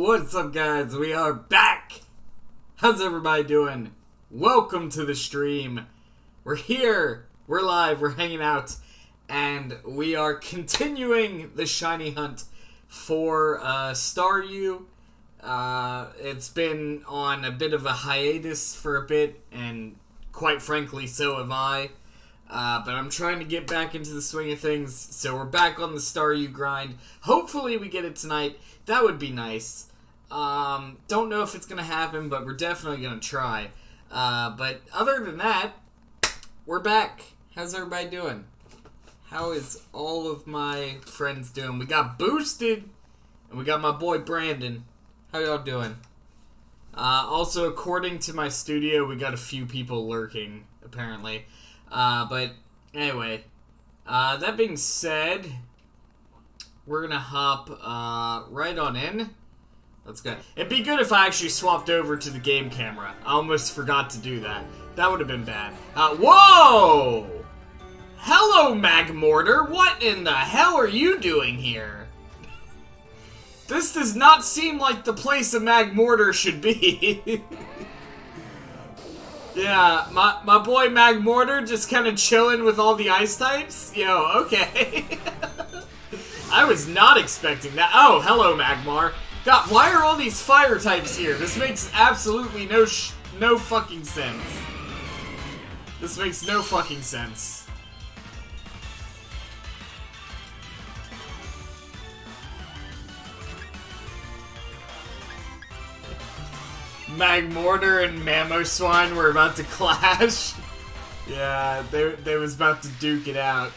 What's up, guys? We are back! How's everybody doing? Welcome to the stream. We're here, we're live, we're hanging out, and we are continuing the shiny hunt for Staryu. It's been on a bit of a hiatus for a bit, and quite frankly, so have I. But I'm trying to get back into the swing of things, so we're back on the Staryu grind. Hopefully we get it tonight. That would be nice. Don't know if it's gonna happen, but we're definitely gonna try. But other than that, we're back. How's everybody doing? How is all of my friends doing? We got Boosted, and we got my boy Brandon. How y'all doing? Also, according to my studio, we got a few people lurking, apparently. But anyway, that being said, we're gonna hop right on in. Let's go. It'd be good if I actually swapped over to the game camera. I almost forgot to do that. That would have been bad. Whoa! Hello, Magmortar. What in the hell are you doing here? This does not seem like the place a Magmortar should be. Yeah, my boy Magmortar just kind of chilling with all the ice types? Yo, okay. I was not expecting that. Oh, hello, Magmar. God, why are all these fire types here? This makes absolutely no fucking sense. This makes no fucking sense. Magmortar and Mamoswine were about to clash. Yeah, they was about to duke it out.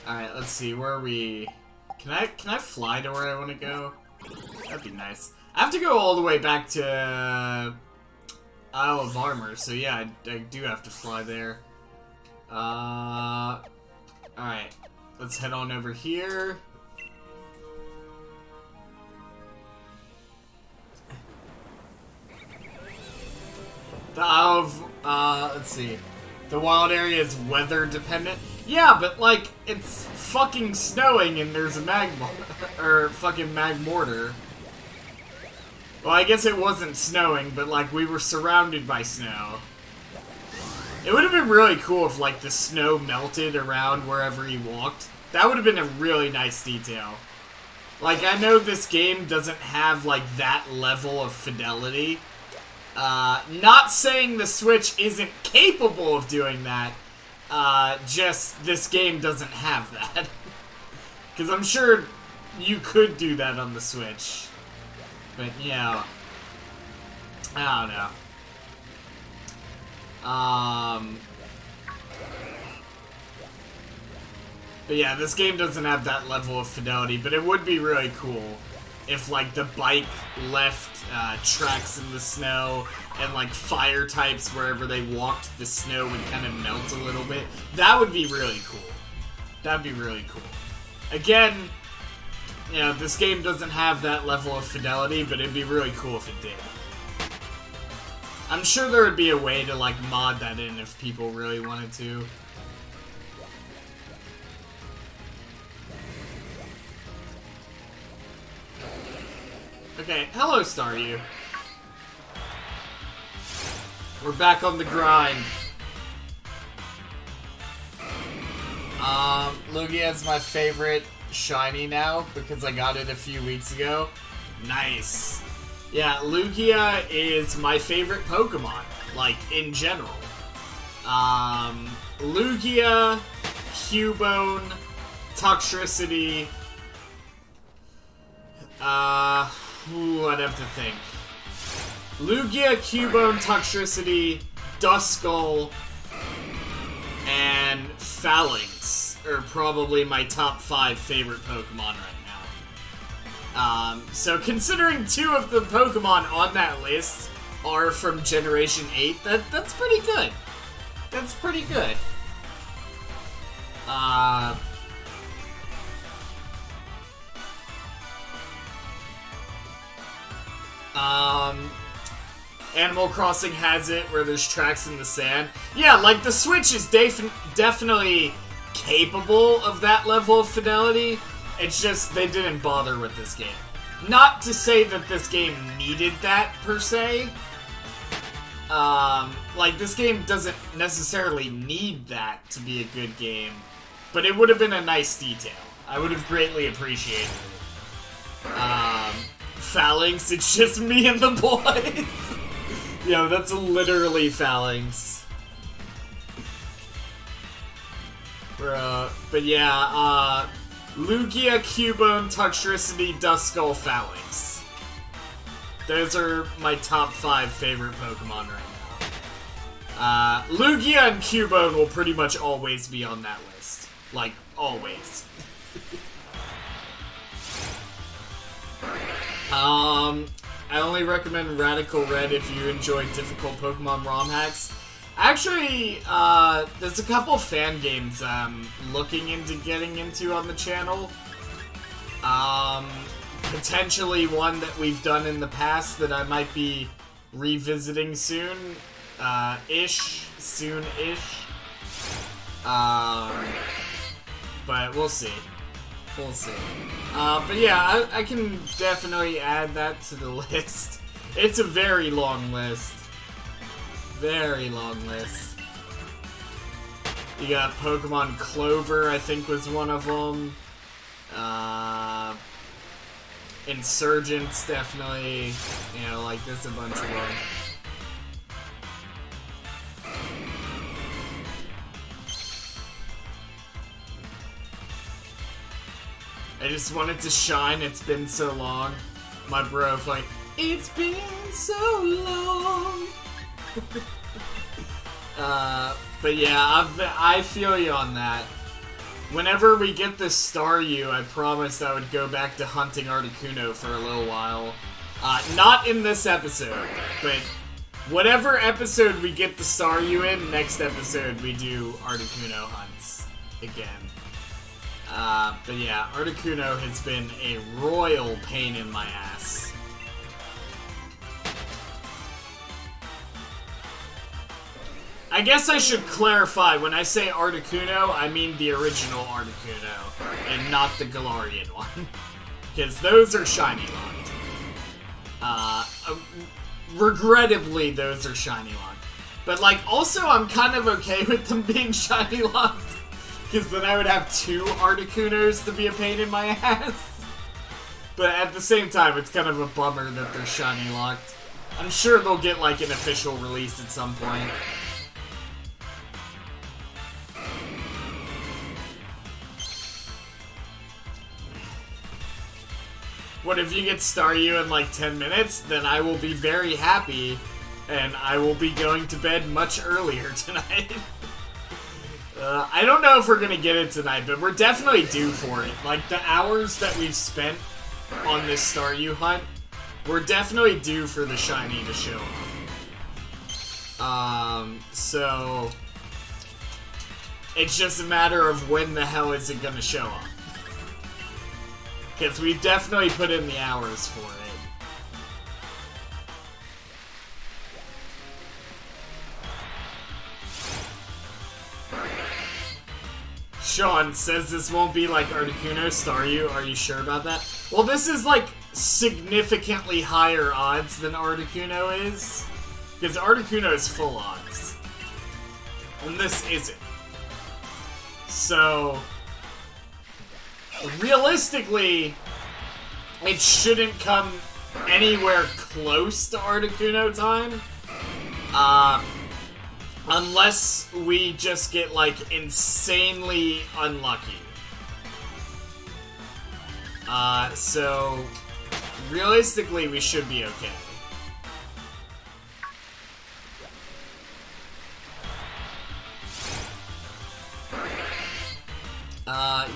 Alright, let's see, where are we? Can I fly to where I want to go? That'd be nice. I have to go all the way back to Isle of Armor, so yeah, I do have to fly there. Alright, let's head on over here. The Isle of, let's see. The wild area is weather dependent. Yeah, but like, it's fucking snowing and there's a fucking Magmortar. Well, I guess it wasn't snowing, but like, we were surrounded by snow. It would have been really cool if, like, the snow melted around wherever he walked. That would have been a really nice detail. Like, I know this game doesn't have, like, that level of fidelity. Not saying the Switch isn't capable of doing that. Just, this game doesn't have that. Because I'm sure you could do that on the Switch. But, yeah. I don't know. But yeah, this game doesn't have that level of fidelity, but it would be really cool if, like, the bike left tracks in the snow and, like, fire types wherever they walked, the snow would kind of melt a little bit. That would be really cool. That'd be really cool. Again, you know, this game doesn't have that level of fidelity, but it'd be really cool if it did. I'm sure there would be a way to, like, mod that in if people really wanted to. Okay, hello, Staryu. We're back on the grind. Lugia's my favorite shiny now, because I got it a few weeks ago. Nice. Yeah, Lugia is my favorite Pokemon, like, in general. Lugia, Cubone, Toxtricity, I'd have to think. Lugia, Cubone, Toxtricity, Duskull, and Phalanx are probably my top 5 favorite Pokemon right now. So considering 2 of the Pokemon on that list are from Generation 8, that's pretty good. That's pretty good. Animal Crossing has it where there's tracks in the sand. Yeah, like the Switch is definitely capable of that level of fidelity. It's just they didn't bother with this game. Not to say that this game needed that, per se. Like, this game doesn't necessarily need that to be a good game. But it would have been a nice detail. I would have greatly appreciated it. Phalanx, it's just me and the boys. Yo, that's literally Phalanx. But yeah, Lugia, Cubone, Toxtricity, Duskull, Phalanx. Those are my top 5 favorite Pokemon right now. Lugia and Cubone will pretty much always be on that list. Like, always. I only recommend Radical Red if you enjoy difficult Pokemon ROM hacks. Actually, there's a couple fan games I'm looking into getting into on the channel. Potentially one that we've done in the past that I might be revisiting soon. Soon-ish. But we'll see. We'll see. But yeah, I can definitely add that to the list. It's a very long list. Very long list. You got Pokemon Clover, I think was one of them. Insurgents, definitely. You know, like, there's a bunch of them. I just wanted to shine, it's been so long. My bro's like, it's been so long. But yeah, I feel you on that. Whenever we get this Staryu, I promised I would go back to hunting Articuno for a little while. Not in this episode, but whatever episode we get the Staryu in, next episode we do Articuno hunts again. But yeah, Articuno has been a royal pain in my ass. I guess I should clarify, when I say Articuno, I mean the original Articuno, and not the Galarian one. Because those are shiny locked. Regrettably, those are shiny locked. But, like, also I'm kind of okay with them being shiny locked. Because then I would have 2 Articunos to be a pain in my ass. But at the same time, it's kind of a bummer that they're shiny locked. I'm sure they'll get, like, an official release at some point. What if you get Staryu in, like, 10 minutes? Then I will be very happy, and I will be going to bed much earlier tonight. I don't know if we're gonna get it tonight, but we're definitely due for it. Like, the hours that we've spent on this Staryu hunt, we're definitely due for the shiny to show up. So it's just a matter of when the hell is it gonna show up. Because we've definitely put in the hours for it. Sean says this won't be like Articuno, Staryu. Are you sure about that? Well, this is like significantly higher odds than Articuno is. Because Articuno is full odds. And this isn't. So, realistically, it shouldn't come anywhere close to Articuno time. Unless we just get, like, insanely unlucky. So, realistically, we should be okay.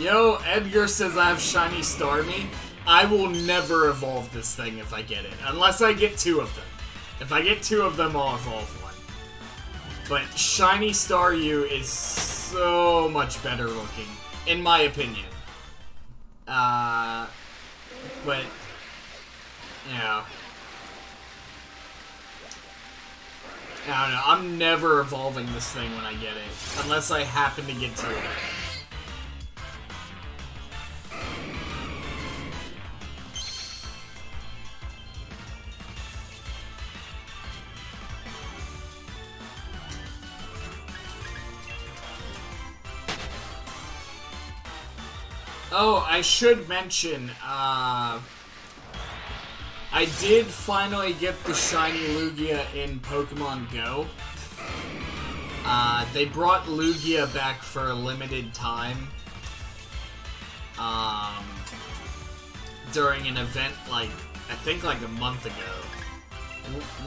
Yo, Edgar says I have shiny Starmie. I will never evolve this thing if I get it. Unless I get 2 of them. If I get 2 of them, I'll evolve one. But shiny Staryu is so much better looking, in my opinion. But, you know. I don't know, I'm never evolving this thing when I get it, unless I happen to get to it. Oh, I should mention, I did finally get the shiny Lugia in Pokemon Go. They brought Lugia back for a limited time. During an event, like, I think like a month ago.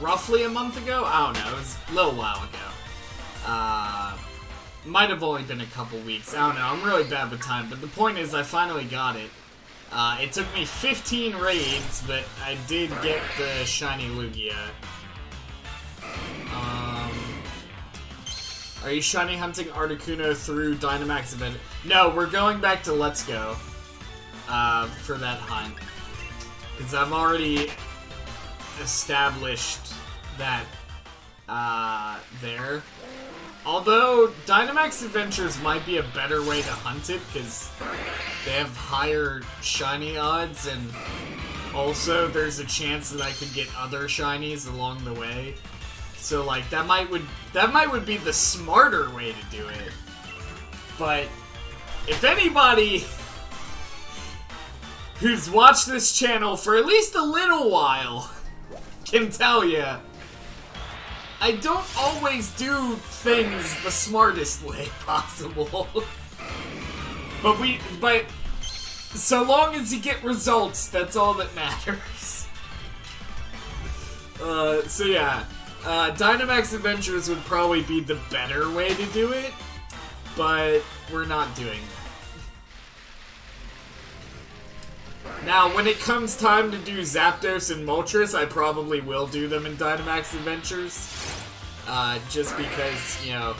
Roughly a month ago? I don't know, it was a little while ago. Might have only been a couple weeks. I don't know. I'm really bad with time. But the point is, I finally got it. It took me 15 raids, but I did get the shiny Lugia. Are you shiny hunting Articuno through Dynamax event? No, we're going back to Let's Go. For that hunt. Because I've already established that, there. Although, Dynamax Adventures might be a better way to hunt it, because they have higher shiny odds, and also there's a chance that I could get other shinies along the way. So, like, that might would be the smarter way to do it. But, if anybody who's watched this channel for at least a little while can tell you, I don't always do things the smartest way possible. but so long as you get results, that's all that matters. So yeah, Dynamax Adventures would probably be the better way to do it, but we're not doing that. Now, when it comes time to do Zapdos and Moltres, I probably will do them in Dynamax Adventures. Just because, you know,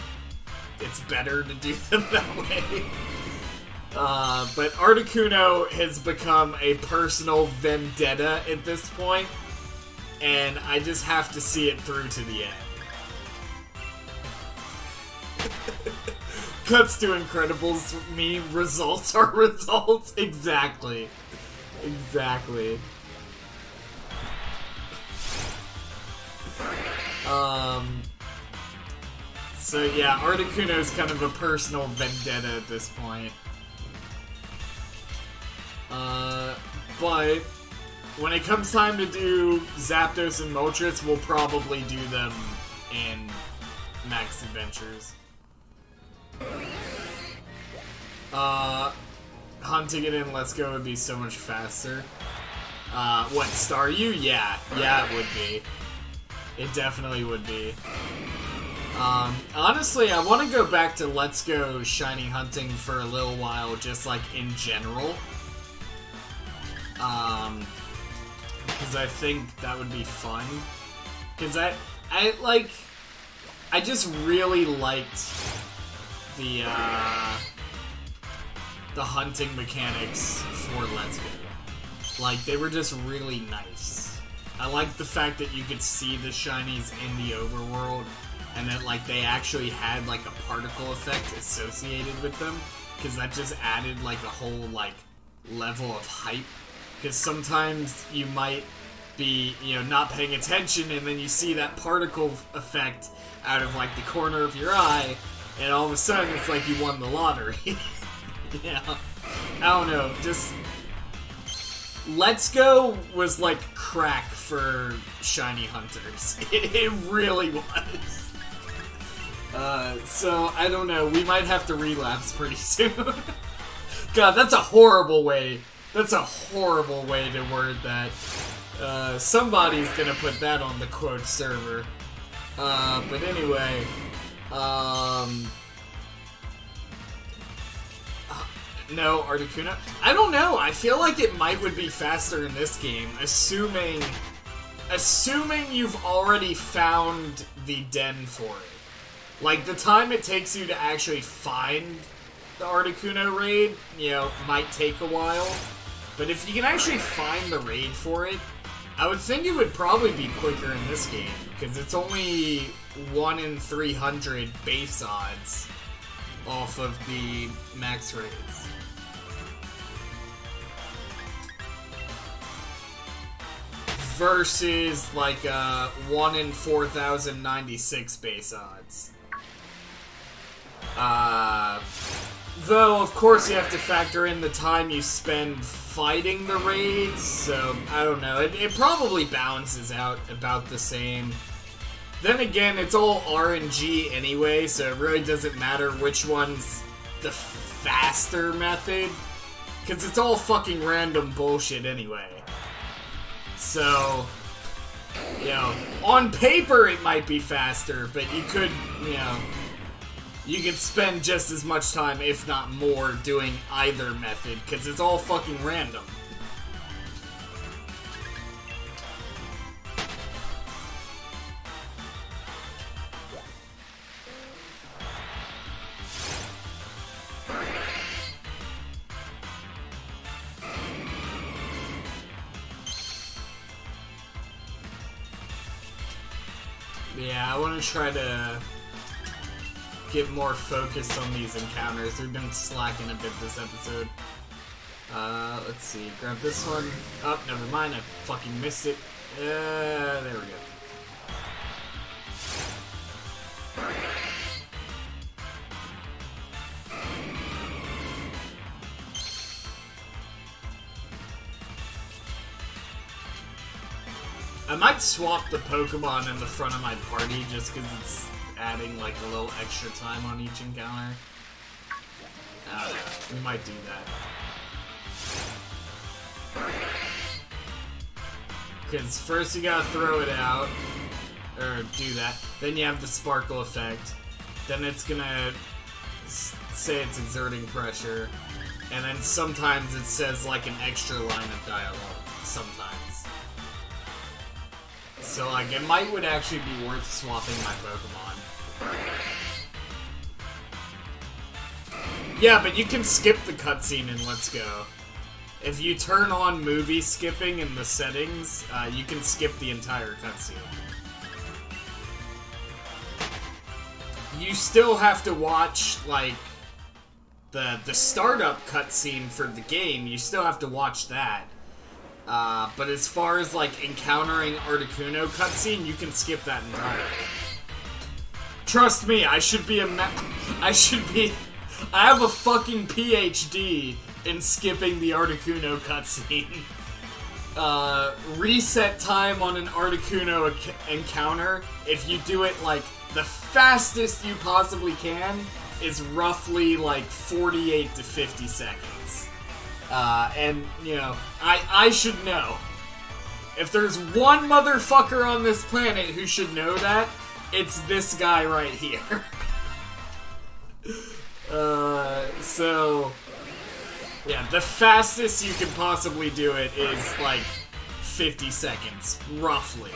it's better to do them that way. But Articuno has become a personal vendetta at this point, and I just have to see it through to the end. Cuts to Incredibles me, results are results. Exactly. Exactly. So yeah, Articuno's kind of a personal vendetta at this point. But when it comes time to do Zapdos and Moltres, we'll probably do them in Max Adventures. Hunting it in Let's Go would be so much faster. What, Staryu? Yeah, it would be. It definitely would be. Honestly, I want to go back to Let's Go shiny hunting for a little while, just like in general. Because I think that would be fun. Because I just really liked the hunting mechanics for Let's Go. Like, they were just really nice. I liked the fact that you could see the shinies in the overworld, and that, like, they actually had, like, a particle effect associated with them, because that just added, like, a whole, like, level of hype. Because sometimes you might be, you know, not paying attention, and then you see that particle effect out of, like, the corner of your eye, and all of a sudden it's like you won the lottery. Yeah. I don't know, just... Let's Go was like crack for shiny hunters. It really was. So, I don't know, we might have to relapse pretty soon. God, that's a horrible way. That's a horrible way to word that. Somebody's gonna put that on the quote server. But anyway, no, Articuno. I don't know. I feel like it would be faster in this game, assuming you've already found the den for it. Like, the time it takes you to actually find the Articuno raid, you know, might take a while. But if you can actually find the raid for it, I would think it would probably be quicker in this game, because it's only 1 in 300 base odds off of the max rates. Versus, like, 1 in 4,096 base odds. Though, of course, you have to factor in the time you spend fighting the raids, so, I don't know. It probably balances out about the same. Then again, it's all RNG anyway, so it really doesn't matter which one's the faster method, because it's all fucking random bullshit anyway. So, you know, on paper it might be faster, but you could, you know, you could spend just as much time, if not more, doing either method, because it's all fucking random. Yeah, I want to try to get more focused on these encounters. We've been slacking a bit this episode. Let's see. Grab this one. Oh, never mind. I fucking missed it. There we go. I might swap the Pokemon in the front of my party just because it's adding like a little extra time on each encounter. We might do that. Because first you gotta throw it out, or do that, then you have the sparkle effect, then it's gonna say it's exerting pressure, and then sometimes it says like an extra line of dialogue, sometimes. So, like, it would actually be worth swapping my Pokemon. Yeah, but you can skip the cutscene in Let's Go. If you turn on movie skipping in the settings, you can skip the entire cutscene. You still have to watch, like, the startup cutscene for the game. You still have to watch that. But as far as, like, encountering Articuno cutscene, you can skip that entirely. Trust me, I have a fucking PhD in skipping the Articuno cutscene. Reset time on an Articuno encounter, if you do it, like, the fastest you possibly can, is roughly, like, 48 to 50 seconds. And, you know, I should know. If there's one motherfucker on this planet who should know that, it's this guy right here. So, yeah, the fastest you can possibly do it is, like, 50 seconds, roughly.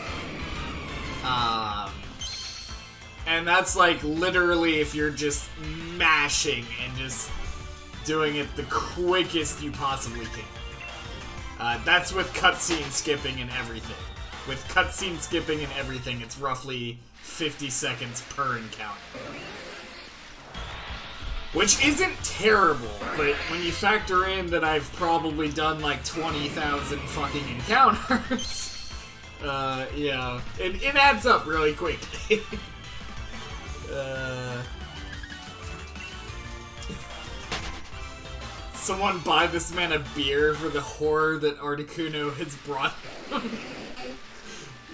And that's, like, literally if you're just mashing and just doing it the quickest you possibly can. That's with cutscene skipping and everything. With cutscene skipping and everything, it's roughly 50 seconds per encounter. Which isn't terrible, but when you factor in that I've probably done like 20,000 fucking encounters, yeah, it adds up really quickly. Someone buy this man a beer for the horror that Articuno has brought him.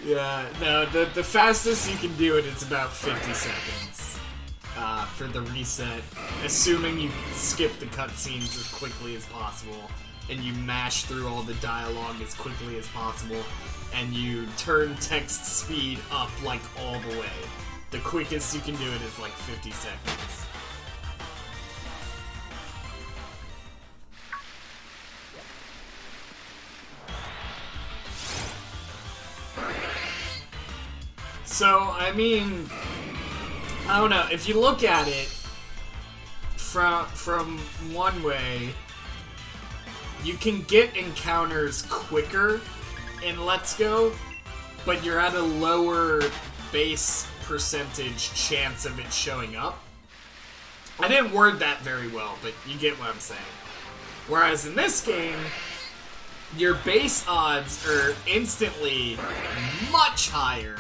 Yeah, no, the fastest you can do it, it's about 50 seconds for the reset, assuming you skip the cutscenes as quickly as possible, and you mash through all the dialogue as quickly as possible, and you turn text speed up, like, all the way. The quickest you can do it is, like, 50 seconds. So, I mean, I don't know, if you look at it from one way, you can get encounters quicker in Let's Go, but you're at a lower base percentage chance of it showing up. I didn't word that very well, but you get what I'm saying. Whereas in this game, your base odds are instantly much higher,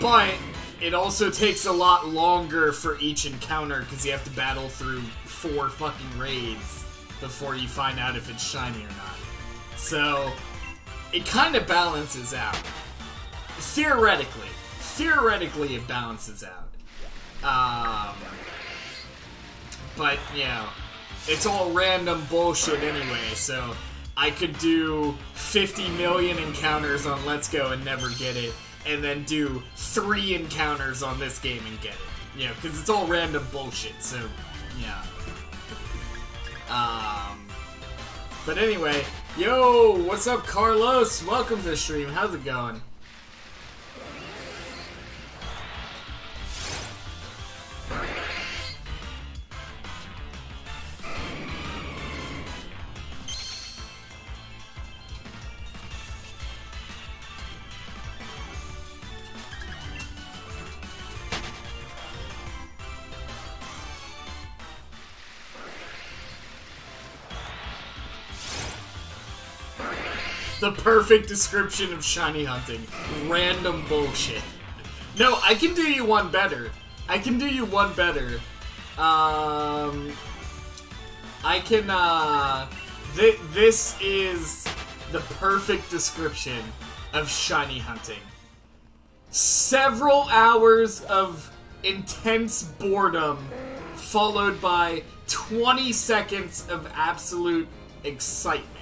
but it also takes a lot longer for each encounter because you have to battle through 4 fucking raids before you find out if it's shiny or not. So, it kind of balances out. Theoretically it balances out. But, you know, it's all random bullshit anyway, so I could do 50 million encounters on Let's Go and never get it, and then do 3 encounters on this game and get it. You know, because it's all random bullshit, so, yeah. But anyway, yo, what's up, Carlos? Welcome to the stream. How's it going? The perfect description of shiny hunting. Random bullshit. No, I can do you one better. I can this is the perfect description of shiny hunting. Several hours of intense boredom followed by 20 seconds of absolute excitement.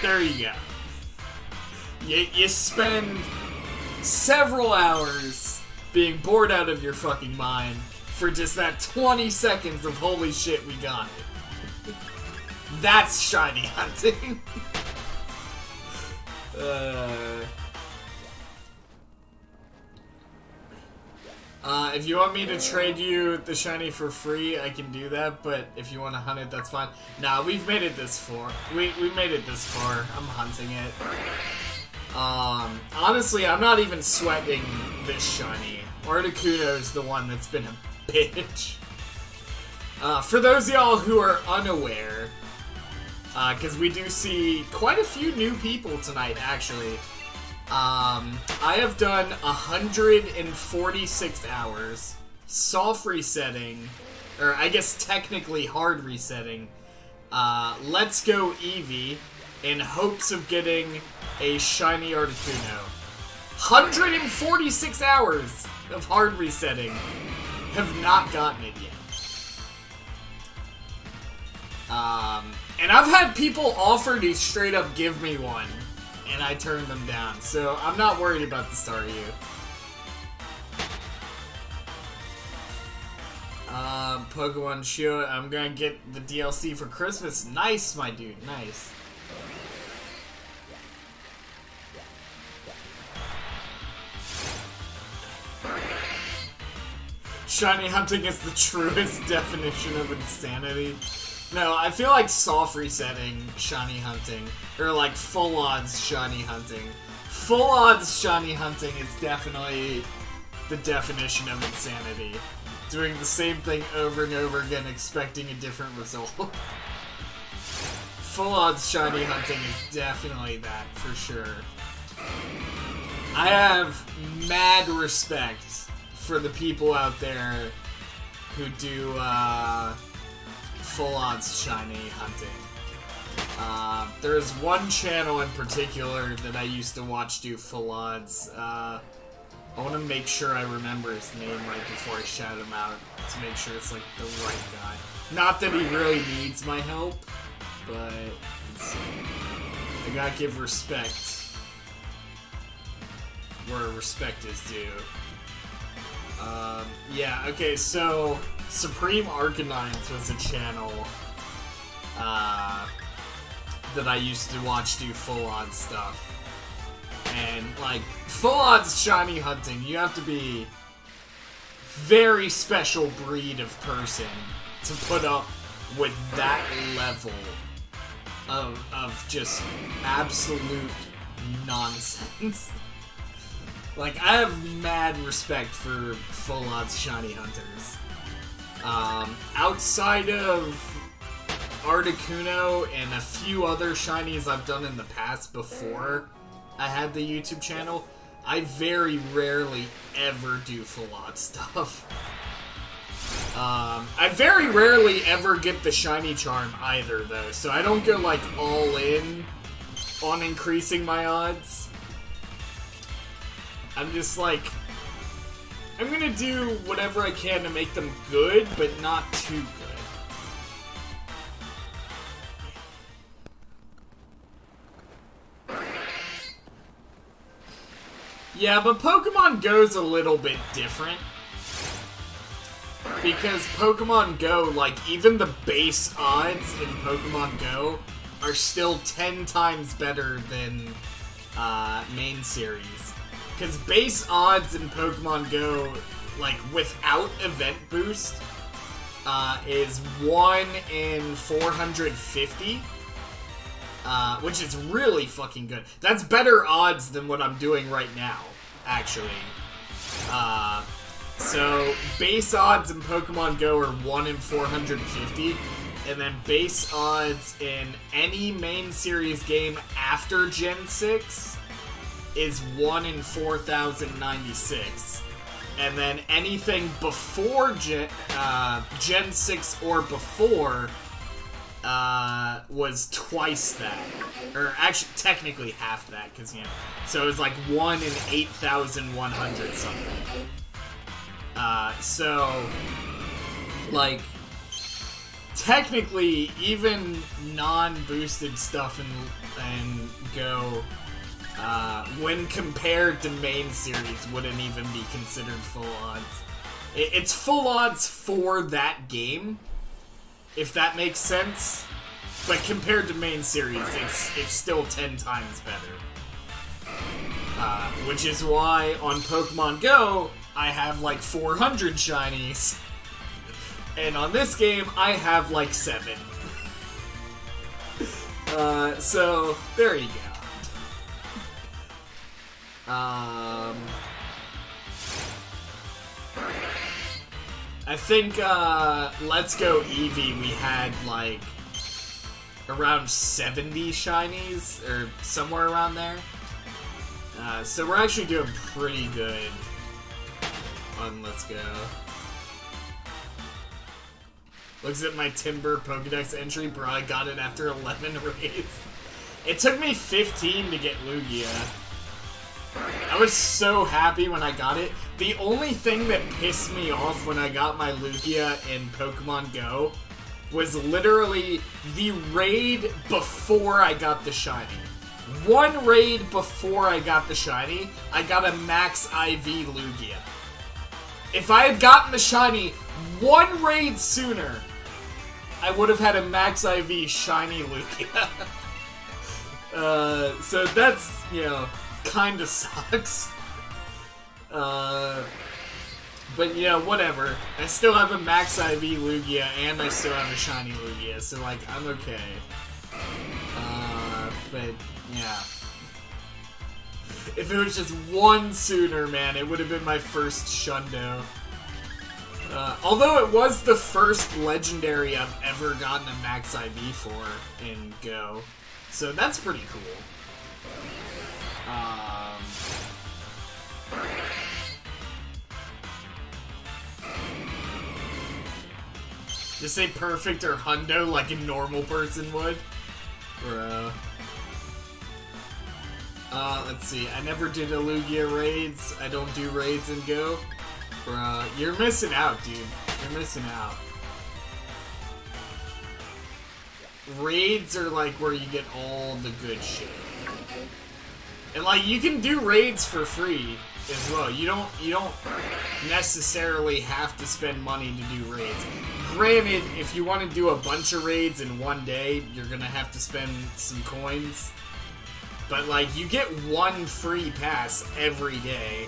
There you go. You spend several hours being bored out of your fucking mind for just that 20 seconds of holy shit, we got it. That's shiny hunting. If you want me to trade you the shiny for free, I can do that, but if you want to hunt it, that's fine. Nah, we've made it this far. We made it this far. I'm hunting it. Honestly, I'm not even sweating this shiny. Articuno's the one that's been a bitch. For those of y'all who are unaware, because we do see quite a few new people tonight, actually. I have done 146 hours, soft resetting, or I guess technically hard resetting, Let's Go Eevee, in hopes of getting a shiny Articuno. 146 hours of hard resetting, have not gotten it yet. And I've had people offer to straight up give me one, and I turned them down, so I'm not worried about the STARYU. Pokemon Shield, I'm gonna get the DLC for Christmas. Nice, my dude, nice. Shiny hunting is the truest definition of insanity. No, I feel like soft resetting shiny hunting, or like full odds shiny hunting. Full odds shiny hunting is definitely the definition of insanity. Doing the same thing over and over again, expecting a different result. Full odds shiny hunting is definitely that, for sure. I have mad respect for the people out there who do, full odds shiny hunting. There's one channel in particular that I used to watch do full odds. I want to make sure I remember his name right before I shout him out to make sure it's like the right guy. Not that he really needs my help, but I gotta give respect where respect is due. Yeah, okay, so Supreme Arcanines was a channel that I used to watch do full odds stuff. And, like, full odds shiny hunting, you have to be very special breed of person to put up with that level of just absolute nonsense. Like, I have mad respect for full odds shiny hunters. Outside of Articuno and a few other shinies I've done in the past before I had the YouTube channel, I very rarely ever do full odds stuff. I very rarely ever get the shiny charm either, though, so I don't go, like, all in on increasing my odds. I'm just like, I'm gonna do whatever I can to make them good, but not too good. Yeah, but Pokemon Go's a little bit different. Because Pokemon Go, like, even the base odds in Pokemon Go are still 10 times better than main series. Because base odds in Pokemon Go, like, without event boost, is 1 in 450. Which is really fucking good. That's better odds than what I'm doing right now, actually. So, base odds in Pokemon Go are 1 in 450, and then base odds in any main series game after Gen 6 is 1 in 4,096. And then anything before Gen 6 or before was twice that. Or actually, technically half that, because, you know, so it was like 1 in 8,100 something. So, like, technically, even non-boosted stuff in Go, when compared to main series, wouldn't even be considered full odds. It's full odds for that game, if that makes sense. But compared to main series, it's still 10 times better. Which is why on Pokemon Go, I have like 400 shinies. And on this game, I have like 7. So, there you go. I think, Let's Go Eevee, we had like around 70 shinies, or somewhere around there. So we're actually doing pretty good on Let's Go. Looks at my Timber Pokedex entry, bro, I got it after 11 raids. It took me 15 to get Lugia. I was so happy when I got it. The only thing that pissed me off when I got my Lugia in Pokemon Go was literally the raid before I got the shiny. One raid before I got the shiny, I got a max IV Lugia. If I had gotten the shiny one raid sooner, I would have had a max IV shiny Lugia. So that's, you know, kinda sucks. But, you know, whatever. I still have a max IV Lugia, and I still have a shiny Lugia, so, like, I'm okay. But, yeah. If it was just one sooner, man, it would have been my first Shundo. Although it was the first legendary I've ever gotten a max IV for in Go. So that's pretty cool. Just say perfect or hundo like a normal person would? Bro. Let's see. I never did a Lugia raids. I don't do raids in Go. Bruh, you're missing out, dude. You're missing out. Raids are like where you get all the good shit. And like you can do raids for free as well. You don't necessarily have to spend money to do raids. Granted, if you want to do a bunch of raids in one day, you're gonna have to spend some coins. But like you get one free pass every day.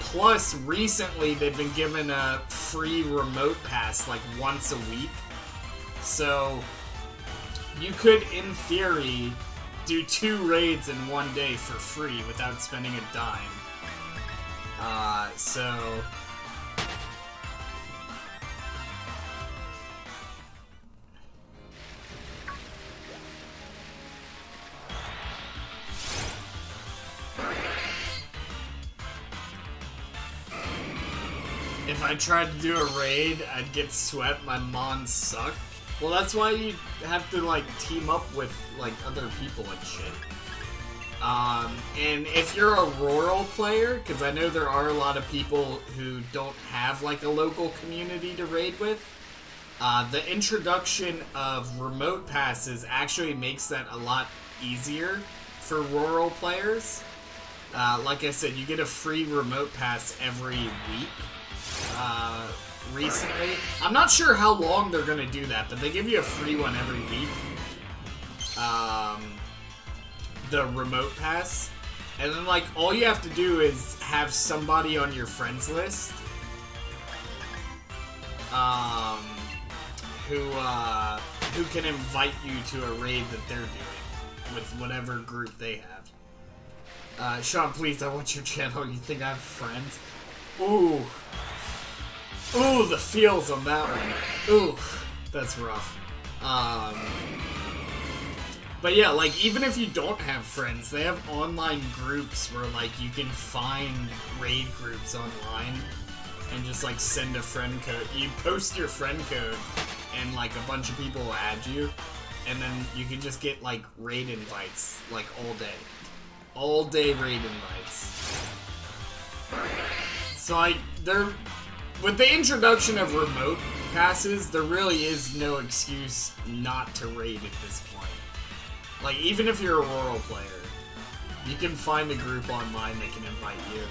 Plus, recently they've been given a free remote pass like once a week. So, you could, in theory, do 2 raids in one day for free without spending a dime. So... If I tried to do a raid, I'd get swept, my mons suck. Well, that's why you have to, like, team up with, like, other people and shit. And if you're a rural player, because I know there are a lot of people who don't have, like, a local community to raid with, the introduction of remote passes actually makes that a lot easier for rural players. Like I said, you get a free remote pass every week. Recently. I'm not sure how long they're gonna do that, but they give you a free one every week. The remote pass. And then, like, all you have to do is have somebody on your friends list who can invite you to a raid that they're doing with whatever group they have. Sean, please, I want your channel. You think I have friends? Ooh. Ooh, the feels on that one. Ooh, that's rough. But yeah, like, even if you don't have friends, they have online groups where, like, you can find raid groups online and just, like, send a friend code. You post your friend code and, like, a bunch of people will add you, and then you can just get, like, raid invites, like, all day. All day raid invites. So, like, with the introduction of remote passes, there really is no excuse not to raid at this point. Like, even if you're a rural player, you can find a group online that can invite you.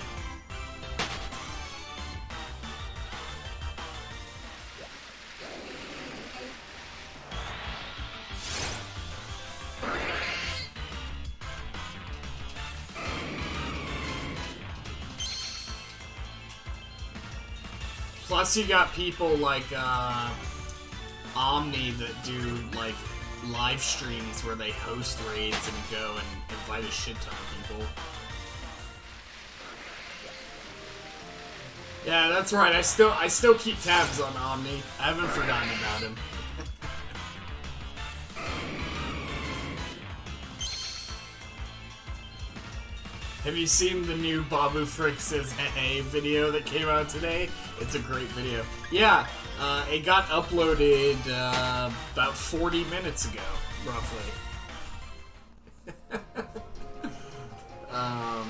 Plus, you got people like Omni that do like live streams where they host raids and go and invite a shit ton of people. Yeah, that's right. I still keep tabs on Omni. I haven't forgotten about him. Have you seen the new Babu Frick Says Hey video that came out today? It's a great video. Yeah, it got uploaded about 40 minutes ago, roughly. Yeah,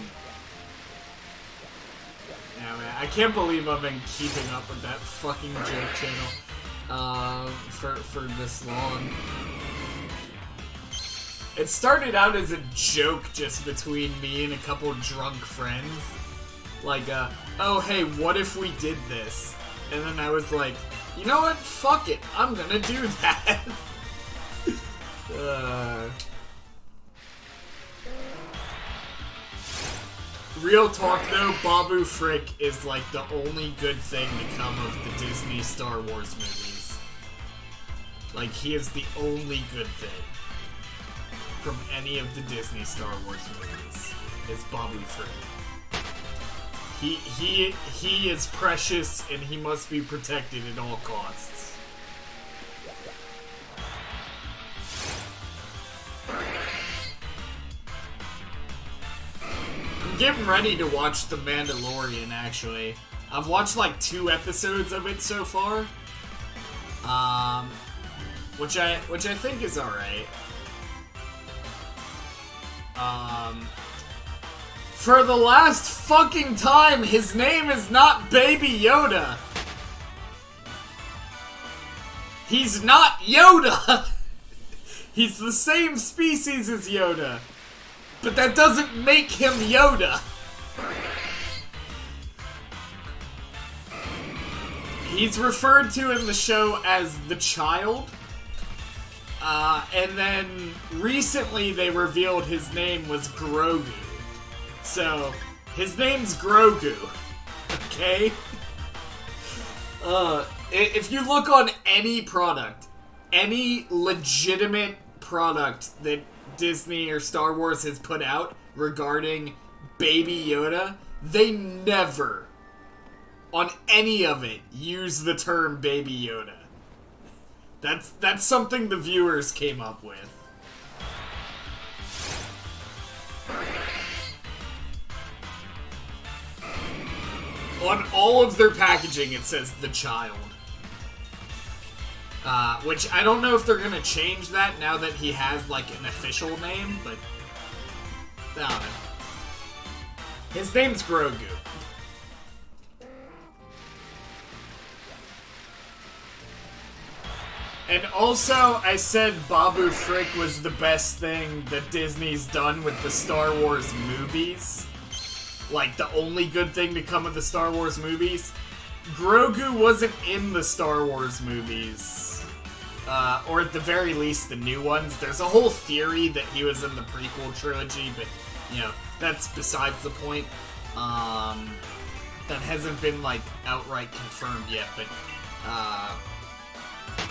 man, I can't believe I've been keeping up with that fucking joke channel for this long. It started out as a joke just between me and a couple drunk friends. Like, oh hey, what if we did this? And then I was like, you know what? Fuck it. I'm gonna do that. Real talk though, Babu Frick is like the only good thing to come of the Disney Star Wars movies. Like, he is the only good thing from any of the Disney Star Wars movies is Babu Frick. He is precious and he must be protected at all costs. I'm getting ready to watch The Mandalorian, actually. I've watched like 2 episodes of it so far. Which I think is alright. For the last fucking time, his name is not Baby Yoda. He's not Yoda. He's the same species as Yoda. But that doesn't make him Yoda. He's referred to in the show as the child. And then recently they revealed his name was Grogu. So, his name's Grogu. okay? If you look on any product, any legitimate product that Disney or Star Wars has put out regarding Baby Yoda, they never, on any of it, use the term Baby Yoda. That's something the viewers came up with. On all of their packaging, it says the child. Which I don't know if they're gonna change that now that he has, like, an official name, but I don't know. His name's Grogu. And also, I said Babu Frick was the best thing that Disney's done with the Star Wars movies. Like, the only good thing to come of the Star Wars movies. Grogu wasn't in the Star Wars movies. Or at the very least, the new ones. There's a whole theory that he was in the prequel trilogy, but, you know, that's besides the point. That hasn't been, like, outright confirmed yet, but,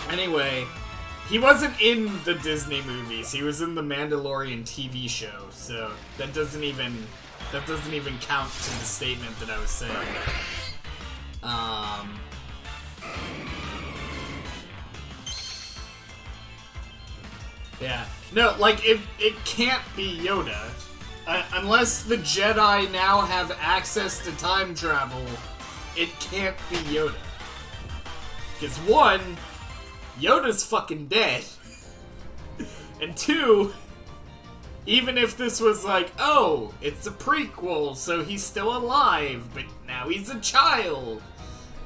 anyway, he wasn't in the Disney movies. He was in the Mandalorian TV show, so that doesn't even count to the statement that I was saying. Yeah. No, like, it can't be Yoda. Unless the Jedi now have access to time travel, it can't be Yoda. Because one, Yoda's fucking dead. And two, even if this was like, oh, it's a prequel, so he's still alive, but now he's a child,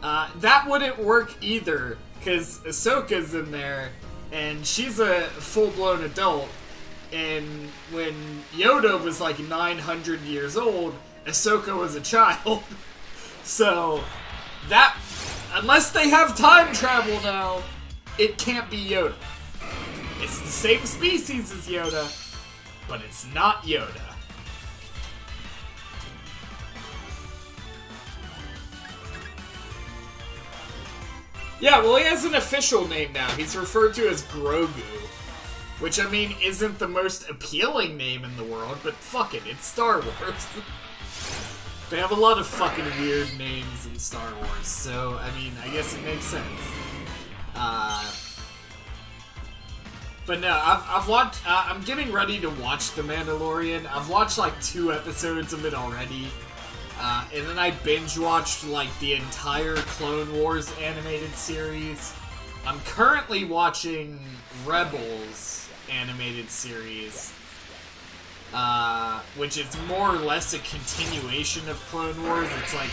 that wouldn't work either, because Ahsoka's in there, and she's a full-blown adult, and when Yoda was like 900 years old, Ahsoka was a child. So, that, unless they have time travel now, it can't be Yoda. It's the same species as Yoda, but it's not Yoda. Yeah, well, he has an official name now. He's referred to as Grogu. Which, I mean, isn't the most appealing name in the world, but fuck it, it's Star Wars. They have a lot of fucking weird names in Star Wars, so, I mean, I guess it makes sense. But no, I've watched, I'm getting ready to watch The Mandalorian. I've watched like 2 episodes of it already. And then I binge-watched like the entire Clone Wars animated series. I'm currently watching Rebels animated series, which is more or less a continuation of Clone Wars. It's like,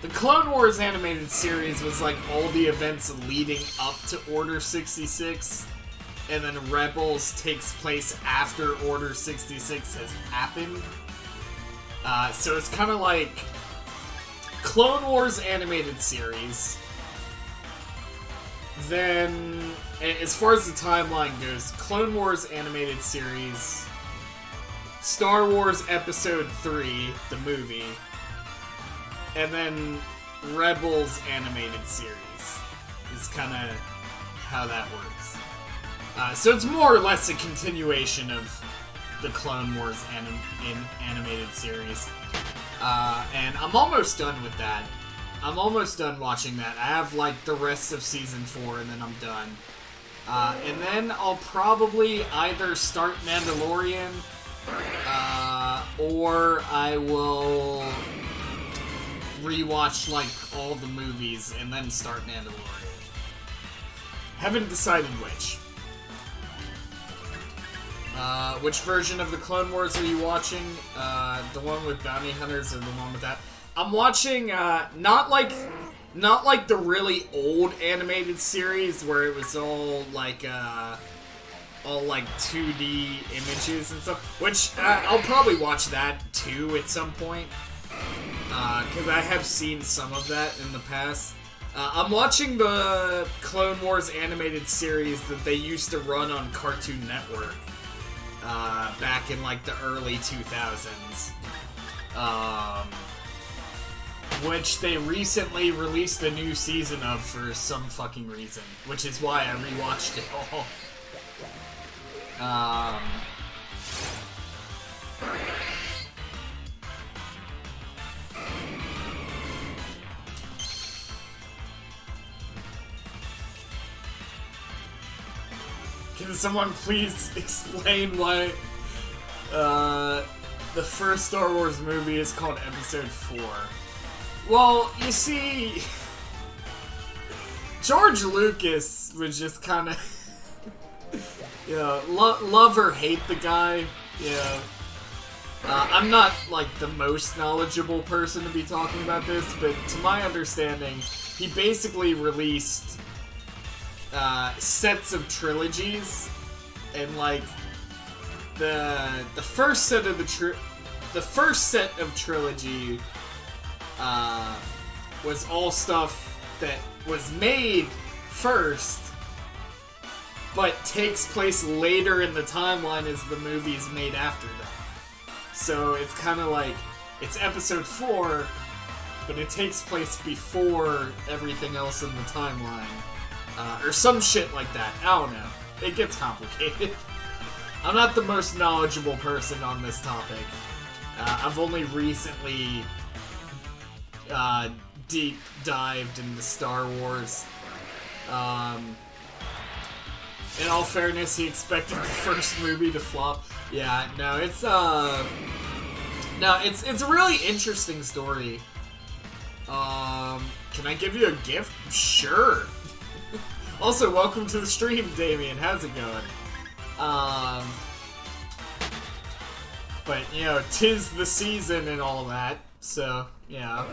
the Clone Wars animated series was like all the events leading up to Order 66, and then Rebels takes place after Order 66 has happened. So it's kind of like Clone Wars animated series. Then, as far as the timeline goes, Clone Wars animated series, Star Wars Episode 3, the movie, and then Rebels animated series is kind of how that works. So it's more or less a continuation of the Clone Wars animated series. And I'm almost done with that. I'm almost done watching that. I have, like, the rest of Season 4, and then I'm done. And then I'll probably either start Mandalorian, or I will rewatch, like, all the movies and then start Mandalorian. Haven't decided which. Which version of the Clone Wars are you watching? The one with bounty hunters or the one with that? I'm watching, not like the really old animated series where it was all like 2D images and stuff, which, I'll probably watch that too at some point, because I have seen some of that in the past. I'm watching the Clone Wars animated series that they used to run on Cartoon Network, back in, like, the early 2000s. which they recently released a new season of for some fucking reason, which is why I rewatched it all. Can someone please explain why the first Star Wars movie is called Episode 4? Well, you see, George Lucas was just kind of, you know, love or hate the guy, you know. I'm not, like, the most knowledgeable person to be talking about this, but to my understanding, he basically released sets of trilogies, and, like, the first set of trilogy was all stuff that was made first, but takes place later in the timeline as the movies made after that. So it's kind of like, it's episode 4, but it takes place before everything else in the timeline. Or some shit like that. I don't know. It gets complicated. I'm not the most knowledgeable person on this topic. I've only recently deep dived into Star Wars. In all fairness, he expected the first movie to flop. Yeah, no, it's a really interesting story. Can I give you a gift? Sure. Also, welcome to the stream, Damien. How's it going? But, you know, 'tis the season and all that, so, yeah.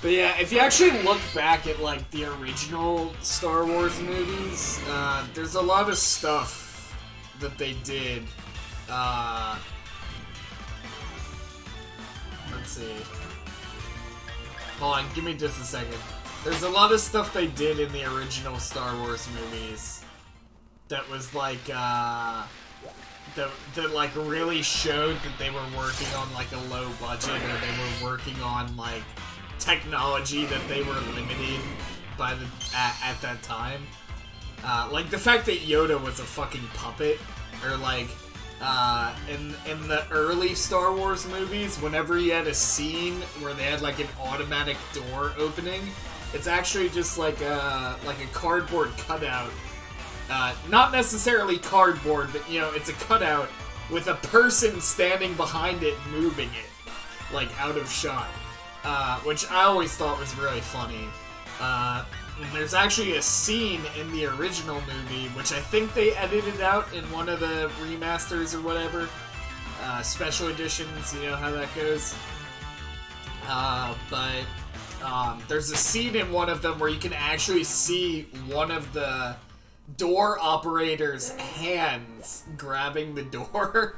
But yeah, if you actually look back at, like, the original Star Wars movies, there's a lot of stuff that they did. Let's see. Hold on, give me just a second. There's a lot of stuff they did in the original Star Wars movies that was like, that like really showed that they were working on like a low budget, or they were working on like technology that they were limited by at that time. Like the fact that Yoda was a fucking puppet, or like in the early Star Wars movies, whenever you had a scene where they had like an automatic door opening, it's actually just like a cardboard cutout. Not necessarily cardboard, but you know, it's a cutout with a person standing behind it moving it, like out of shot. Which I always thought was really funny. And there's actually a scene in the original movie, which I think they edited out in one of the remasters or whatever. Special editions, you know how that goes. But there's a scene in one of them where you can actually see one of the door operator's hands grabbing the door,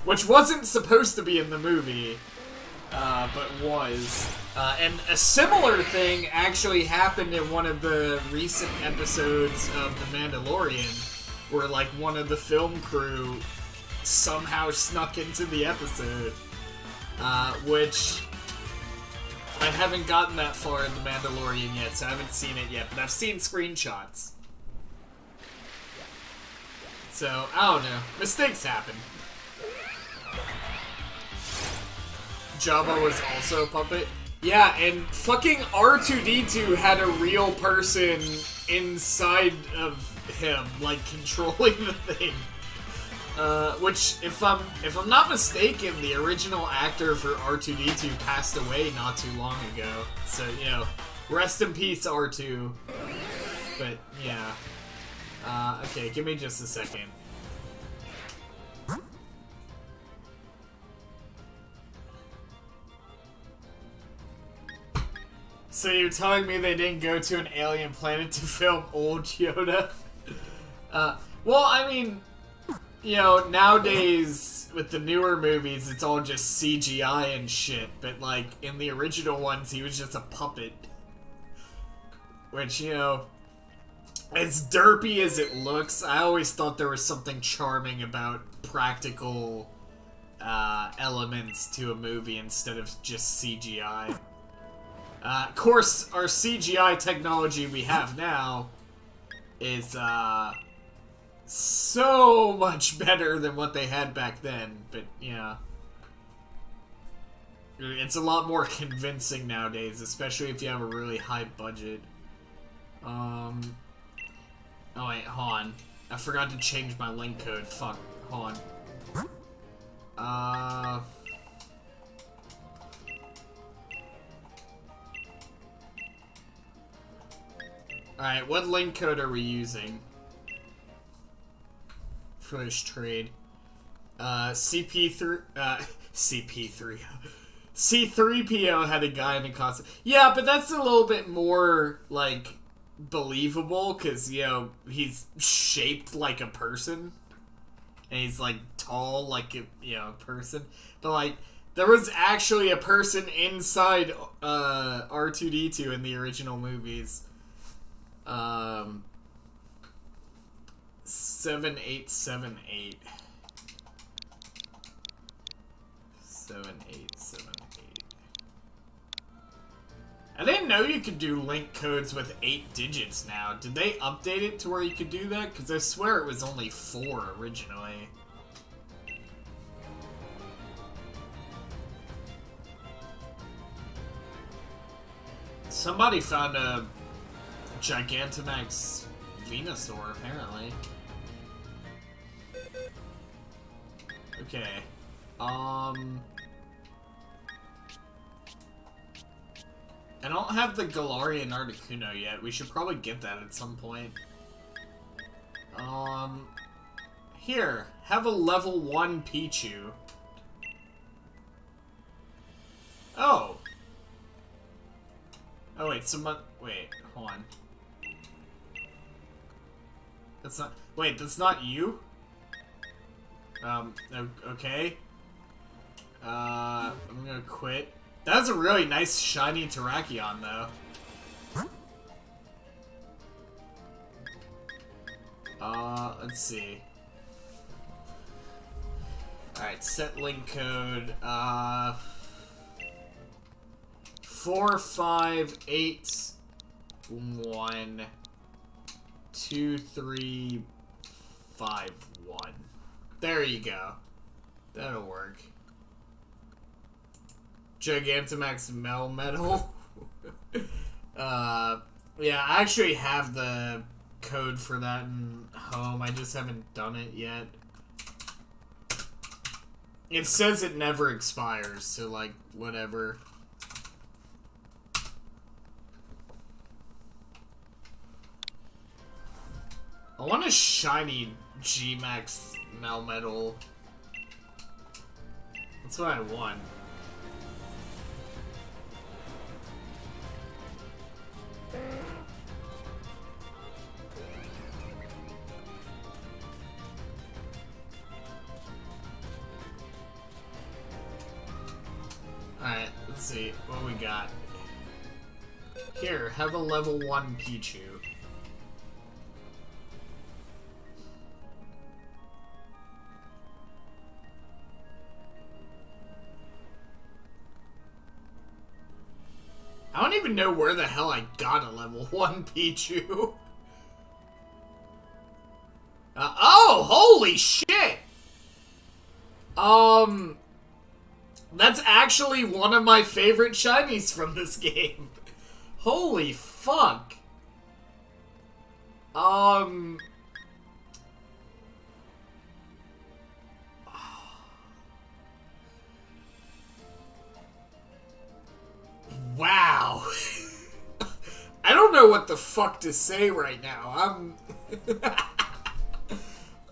which wasn't supposed to be in the movie. But was. And a similar thing actually happened in one of the recent episodes of The Mandalorian, where, like, one of the film crew somehow snuck into the episode, which I haven't gotten that far in The Mandalorian yet, so I haven't seen it yet, but I've seen screenshots. So, I don't know. Mistakes happen. Jabba was also a puppet. Yeah, and fucking R2-D2 had a real person inside of him, like, controlling the thing. Which, if I'm not mistaken, the original actor for R2-D2 passed away not too long ago. So, you know, rest in peace, R2. But, yeah. Okay, give me just a second. So you're telling me they didn't go to an alien planet to film old Yoda? Well, I mean, you know, nowadays, with the newer movies, it's all just CGI and shit, but, like, in the original ones, he was just a puppet. Which, you know, as derpy as it looks, I always thought there was something charming about practical elements to a movie instead of just CGI. Of course, our CGI technology we have now is so much better than what they had back then, but yeah. It's a lot more convincing nowadays, especially if you have a really high budget. Oh wait, hold on. I forgot to change my link code. Fuck, hold on. Alright, what link code are we using for this trade? CP3, C3PO had a guy in a costume. Yeah, but that's a little bit more, like, believable, because, you know, he's shaped like a person. And he's, like, tall like a, you know, person. But, like, there was actually a person inside, R2-D2 in the original movies. 7878. 7878. I didn't know you could do link codes with 8 digits now. Did they update it to where you could do that? Because I swear it was only 4 originally. Somebody found a Gigantamax Venusaur, apparently. Okay. I don't have the Galarian Articuno yet. We should probably get that at some point. Here, have a level 1 Pichu. Oh. Oh wait, wait, hold on. That's not, wait, that's not you? Okay. I'm gonna quit. That was a really nice shiny Terrakion, though. Let's see. Alright, set link code, 45812351. There you go. That'll work. Gigantamax Melmetal. Yeah, I actually have the code for that in home. I just haven't done it yet. It says it never expires, so, like, whatever. I want a shiny G-Max Melmetal. That's what I want. Alright, let's see what we got. Here, have a level 1 Pichu. I don't even know where the hell I got a level 1 Pichu. Oh, holy shit! That's actually one of my favorite shinies from this game. Holy fuck. Wow. I don't know what the fuck to say right now.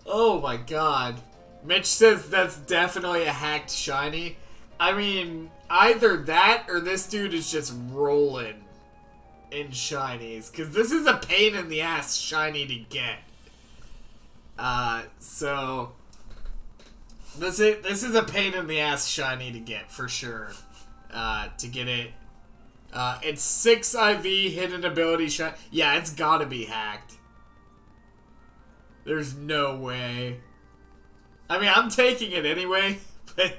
Oh my god. Mitch says that's definitely a hacked shiny. I mean, either that or this dude is just rolling in shinies. Because this is a pain in the ass shiny to get. So... This is a pain in the ass shiny to get, for sure. To get it. It's 6 IV, hidden ability shot. Yeah, it's gotta be hacked. There's no way. I mean, I'm taking it anyway, But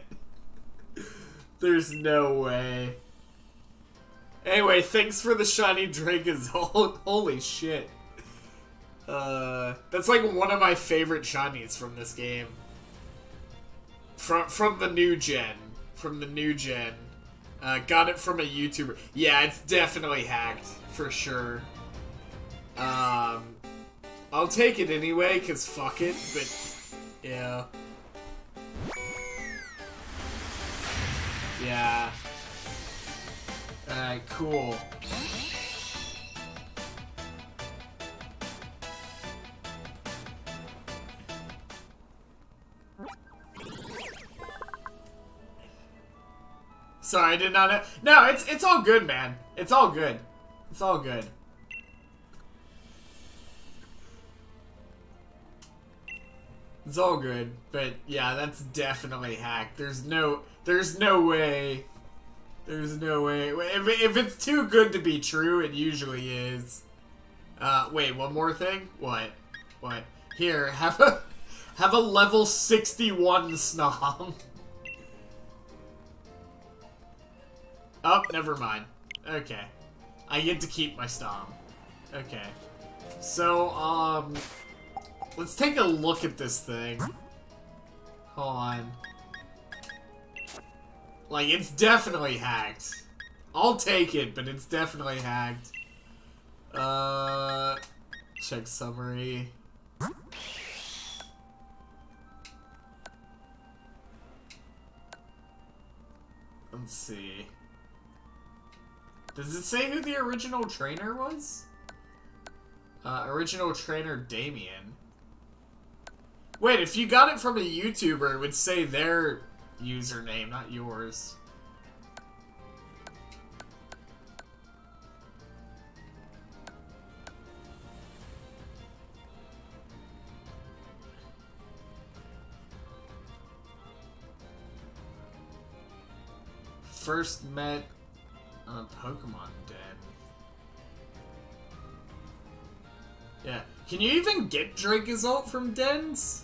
there's no way. Anyway, thanks for the shiny Dragonzolt. Holy shit. That's like one of my favorite shinies from this game. From the new gen. From the new gen. Got it from a YouTuber. Yeah, it's definitely hacked. For sure. I'll take it anyway, cause fuck it, but yeah. Yeah. Alright, cool. Sorry, I did not know. No, it's all good, man. It's all good. It's all good. It's all good, but yeah, that's definitely hacked. There's no way. There's no way. If it's too good to be true, it usually is. Wait, one more thing? What? What? Here, have a level 61 Snom. Oh, never mind. Okay. I get to keep my Snom. Okay. So, let's take a look at this thing. Hold on. Like, it's definitely hacked. I'll take it, but it's definitely hacked. Check summary. Let's see. Does it say who the original trainer was? Original trainer Damien. Wait, if you got it from a YouTuber, it would say their username, not yours. First met on a Pokemon Den. Yeah. Can you even get Dragonzolt from dens?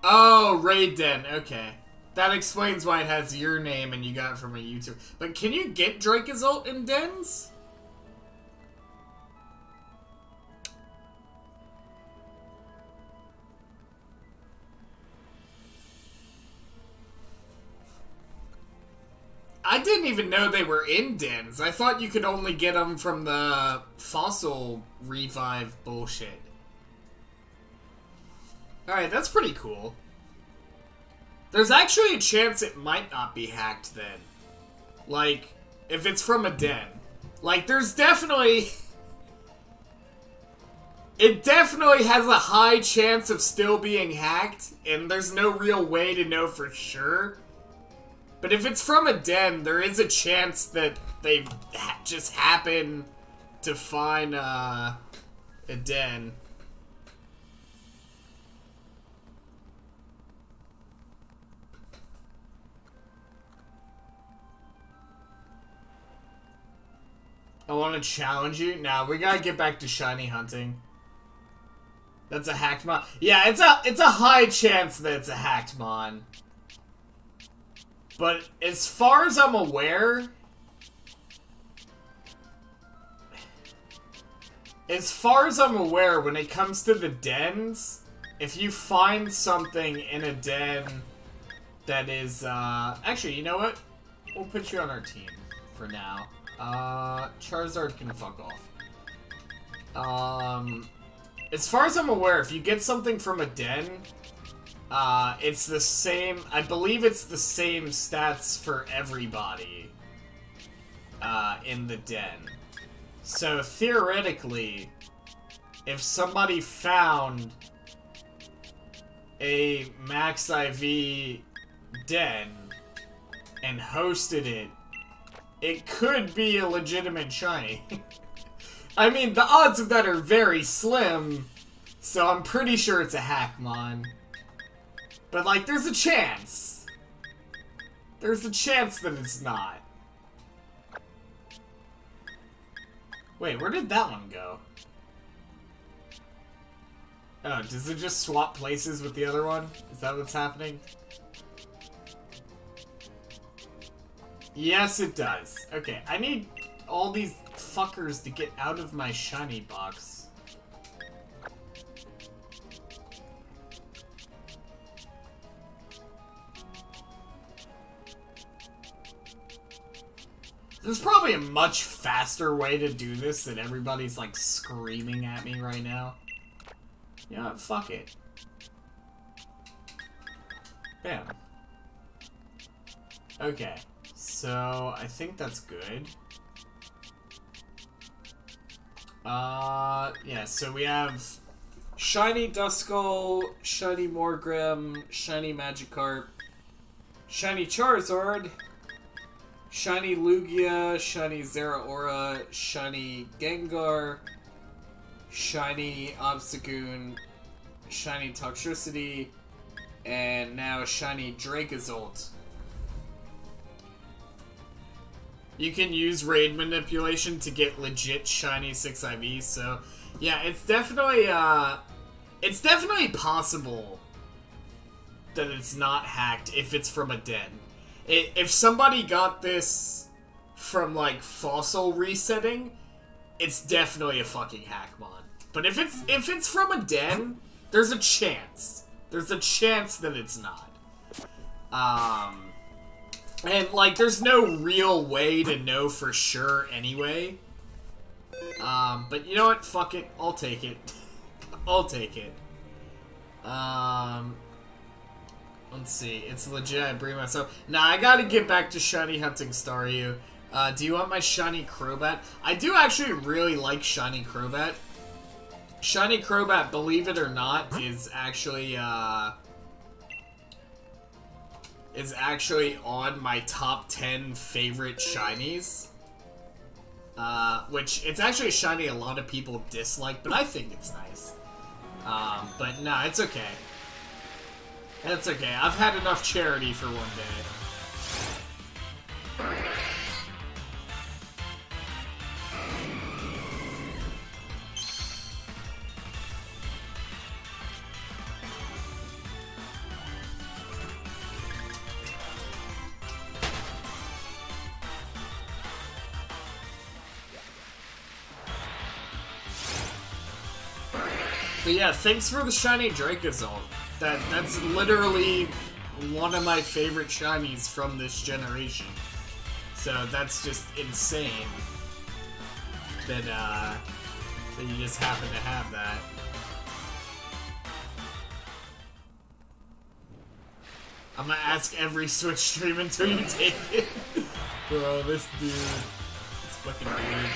Oh, Raid Den. Okay. That explains why it has your name and you got it from a YouTube. But can you get Dragonzolt in dens? I didn't even know they were in dens. I thought you could only get them from the fossil revive bullshit. Alright, that's pretty cool. There's actually a chance it might not be hacked then. Like, if it's from a den. Like, there's definitely... It definitely has a high chance of still being hacked, and there's no real way to know for sure. But if it's from a den, there is a chance that they just happen to find a den. I want to challenge you. Nah, we gotta get back to shiny hunting. That's a hacked mon. Yeah, it's a high chance that it's a hacked mon. But as far as I'm aware, when it comes to the dens, if you find something in a den that is, actually, you know what? We'll put you on our team for now. Charizard can fuck off. As far as I'm aware, if you get something from a den, it's the same, I believe it's the same stats for everybody, in the den. So, theoretically, if somebody found a Max IV den and hosted it, it could be a legitimate shiny. I mean, the odds of that are very slim, so I'm pretty sure it's a Hackmon. But, like, there's a chance. There's a chance that it's not. Wait, where did that one go? Oh, does it just swap places with the other one? Is that what's happening? Yes, it does. Okay, I need all these fuckers to get out of my shiny box. There's probably a much faster way to do this than everybody's, like, screaming at me right now. You know what? Fuck it. Bam. Okay. So, I think that's good. Yeah, so we have Shiny Duskull, Shiny Morgrem, Shiny Magikarp, Shiny Charizard, Shiny Lugia, Shiny Zeraora, Shiny Gengar, Shiny Obstagoon, Shiny Toxtricity, and now Shiny Dracozolt. You can use raid manipulation to get legit shiny 6IVs, so yeah, it's definitely possible that it's not hacked if it's from a den. If somebody got this from, like, fossil resetting, it's definitely a fucking hack mod. But if it's from a den, there's a chance. There's a chance that it's not. And, like, there's no real way to know for sure anyway. But you know what? Fuck it. I'll take it. I'll take it. Let's see. It's legit. I bring myself. Nah, I gotta get back to shiny hunting Staryu. Do you want my shiny Crobat? I do actually really like shiny Crobat. Shiny Crobat, believe it or not, is actually on my top 10 favorite shinies. Which, it's actually a shiny a lot of people dislike, but I think it's nice. But nah, it's okay. It's okay. I've had enough charity for one day. But yeah, thanks for the shiny Dracozolt. That's literally one of my favorite shinies from this generation. So that's just insane that you just happen to have that. I'm gonna ask every Switch stream until you take it. Bro, this dude. This fucking dude.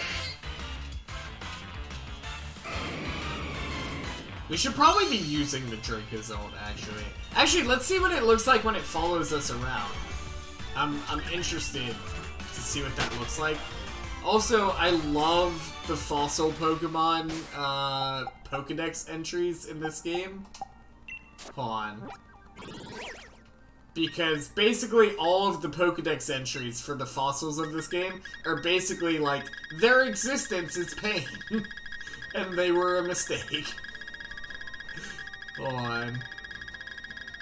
We should probably be using the Dracozolt, actually. Actually, let's see what it looks like when it follows us around. I'm interested to see what that looks like. Also, I love the fossil Pokemon Pokedex entries in this game. Hold on. Because basically all of the Pokedex entries for the fossils of this game are basically like, their existence is pain. And they were a mistake. Hold on.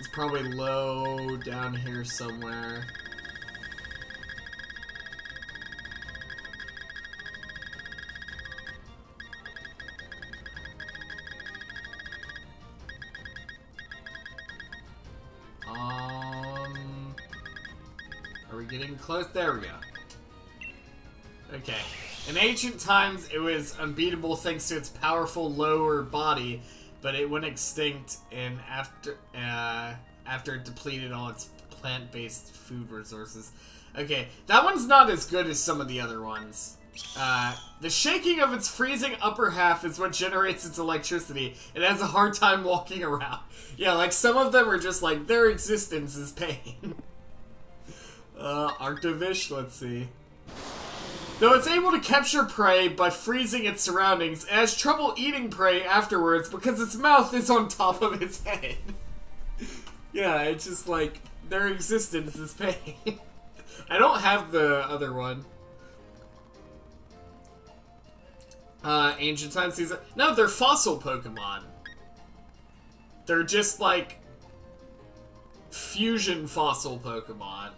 It's probably low down here somewhere. Are we getting close? There we go. Okay. In ancient times, it was unbeatable thanks to its powerful lower body, but it went extinct after it depleted all its plant-based food resources. Okay, that one's not as good as some of the other ones. The shaking of its freezing upper half is what generates its electricity. It has a hard time walking around. Yeah, like some of them are just like, their existence is pain. Arctovish, let's see. Though it's able to capture prey by freezing its surroundings, it has trouble eating prey afterwards because its mouth is on top of its head. Yeah, it's just like, their existence is pain. I don't have the other one. Ancient Time season. No, they're fossil Pokemon. They're just, like, fusion fossil Pokemon.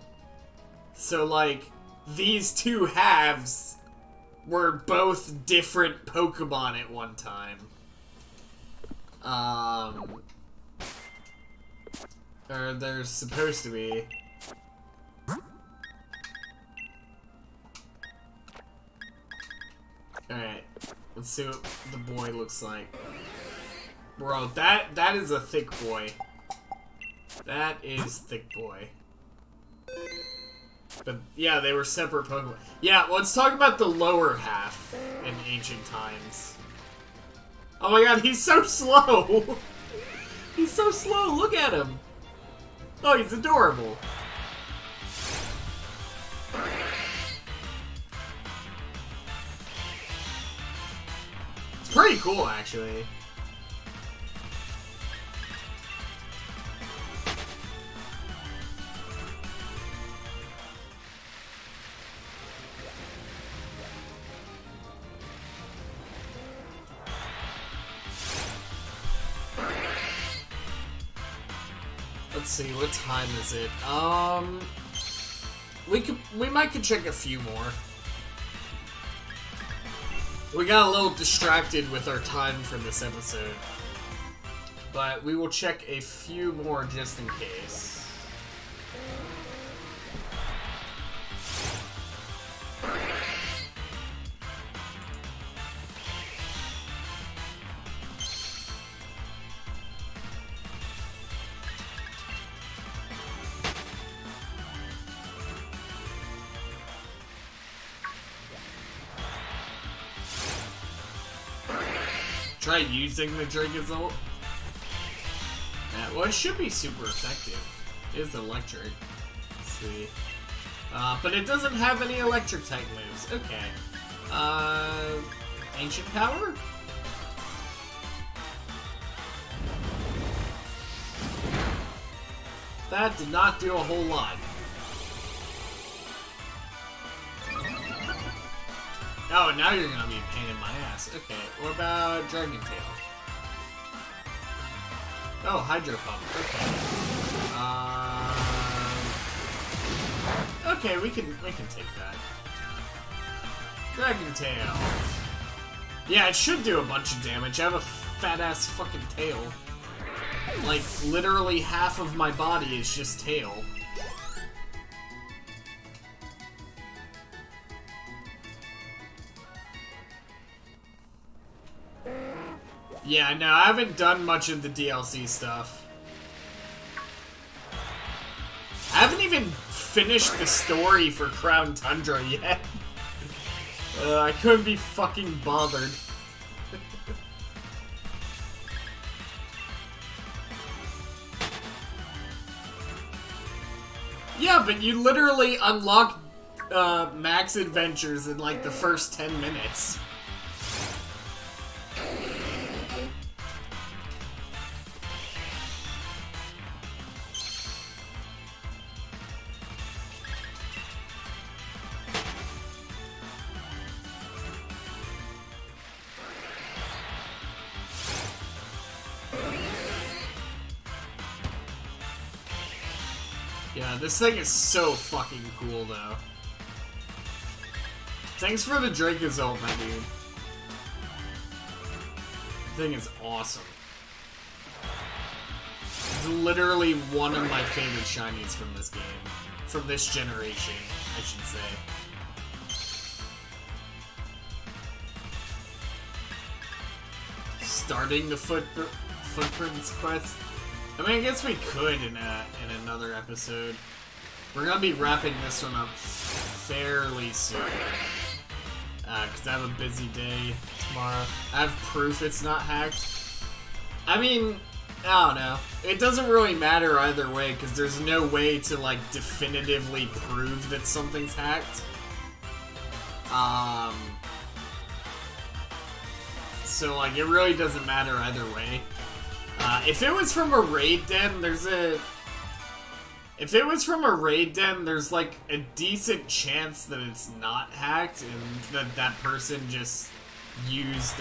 So, like, these two halves were both different Pokemon at one time. Or they're supposed to be. Alright, let's see what the boy looks like. Bro, that is a thick boy. That is thick boy. But yeah, they were separate Pokemon. Yeah, let's talk about the lower half in ancient times. Oh my god, he's so slow! He's so slow, look at him! Oh, he's adorable. It's pretty cool, actually. Let's see, what time is it? We might could check a few more. We got a little distracted with our time for this episode. But we will check a few more just in case. Try using the Dracozolt. Yeah, well, it should be super effective. It is electric. Let's see. But it doesn't have any electric type moves. Okay. Ancient Power? That did not do a whole lot. Oh, now you're gonna be a pain in my ass. Okay, what about Dragon Tail? Oh, Hydro Pump. Okay. Okay, we can take that. Dragon Tail. Yeah, it should do a bunch of damage. I have a fat ass fucking tail. Like, literally half of my body is just tail. Yeah, no, I haven't done much of the DLC stuff. I haven't even finished the story for Crown Tundra yet. I couldn't be fucking bothered. Yeah, but you literally unlock max adventures in like the first 10 minutes. Yeah, this thing is so fucking cool, though. Thanks for the Dracozolt, my dude. The thing is awesome. It's literally one of my favorite shinies from this game. From this generation, I should say. Starting the Footprints quest. I mean, I guess we could in another episode. We're gonna be wrapping this one up fairly soon. Because I have a busy day tomorrow. I have proof it's not hacked. I mean, I don't know. It doesn't really matter either way, because there's no way to, like, definitively prove that something's hacked. So, like, it really doesn't matter either way. If it was from a raid den, there's like a decent chance that it's not hacked and that that person just used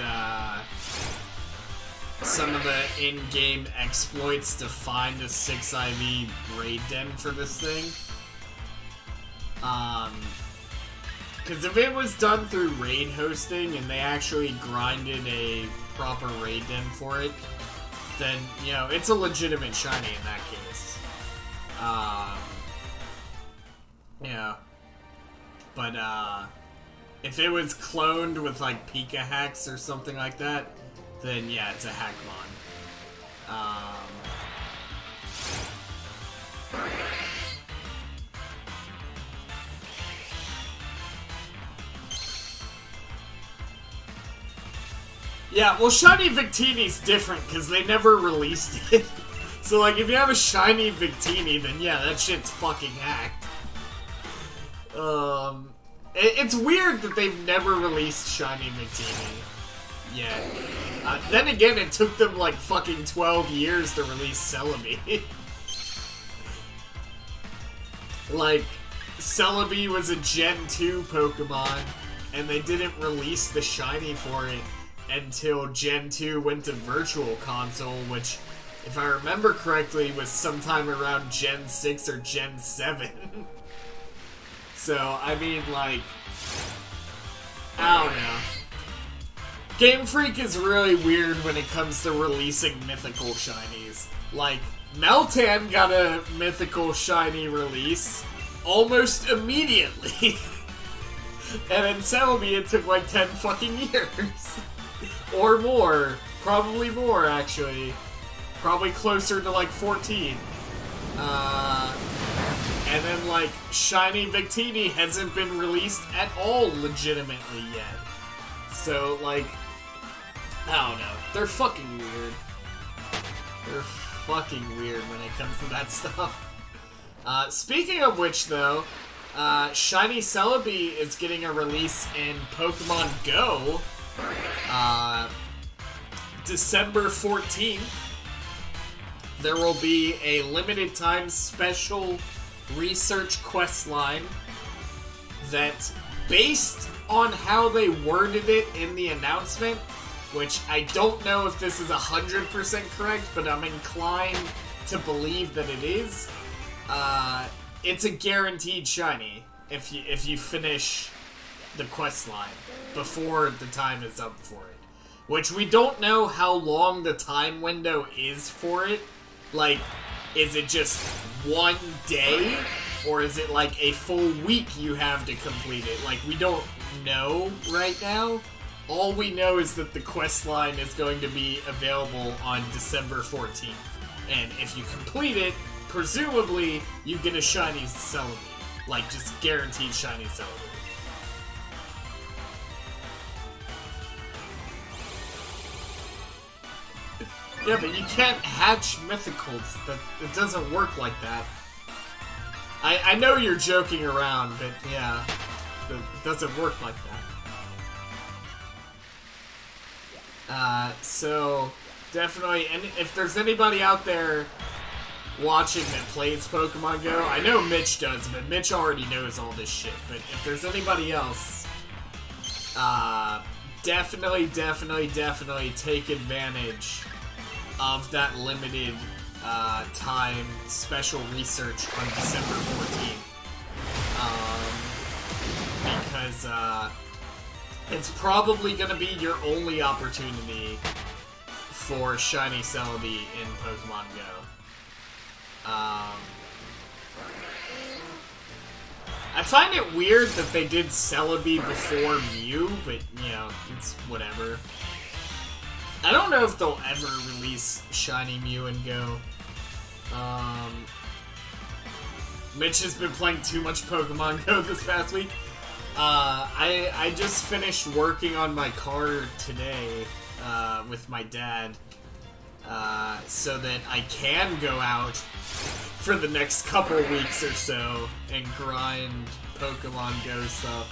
some of the in-game exploits to find a 6 IV raid den for this thing. Because if it was done through raid hosting and they actually grinded a proper raid den for it, then, you know, it's a legitimate shiny in that case. Yeah. But, if it was cloned with, like, Pika hacks or something like that, then, yeah, it's a hackmon. Yeah, well, Shiny Victini's different, because they never released it. So, like, if you have a Shiny Victini, then yeah, that shit's fucking hacked. It's weird that they've never released Shiny Victini yet. Then again, it took them, like, fucking 12 years to release Celebi. Like, Celebi was a Gen 2 Pokemon, and they didn't release the Shiny for it until Gen 2 went to Virtual Console, which, if I remember correctly, was sometime around Gen 6 or Gen 7. So, I mean, like, I don't know. Game Freak is really weird when it comes to releasing mythical shinies. Like, Meltan got a mythical shiny release almost immediately. And in Celebi, it took like 10 fucking years. Or more. Probably more, actually. Probably closer to like 14. And then, like, Shiny Victini hasn't been released at all legitimately yet. So, like, I don't know. They're fucking weird. They're fucking weird when it comes to that stuff. Speaking of which, though, Shiny Celebi is getting a release in Pokemon Go. December 14th. There will be a limited time special research quest line that, based on how they worded it in the announcement, which I don't know if this is 100% correct, but I'm inclined to believe that it is, it's a guaranteed shiny if you finish the quest line before the time is up for it. Which we don't know how long the time window is for it. Like, is it just one day? Or is it like a full week you have to complete it? Like, we don't know right now. All we know is that the quest line is going to be available on December 14th. And if you complete it, presumably you get a shiny Celebi. Like, just guaranteed shiny Celebi. Yeah, but you can't hatch mythicals. It doesn't work like that. I know you're joking around, but yeah, it doesn't work like that. So, definitely, and if there's anybody out there watching that plays Pokemon Go, I know Mitch does, but Mitch already knows all this shit, but if there's anybody else, definitely take advantage of that limited time special research on December 14th. Because it's probably going to be your only opportunity for Shiny Celebi in Pokemon Go. I find it weird that they did Celebi before Mew, but, you know, it's whatever. I don't know if they'll ever release Shiny Mew and Go. Mitch has been playing too much Pokemon Go this past week. I just finished working on my car today, with my dad, so that I can go out for the next couple weeks or so and grind Pokemon Go stuff.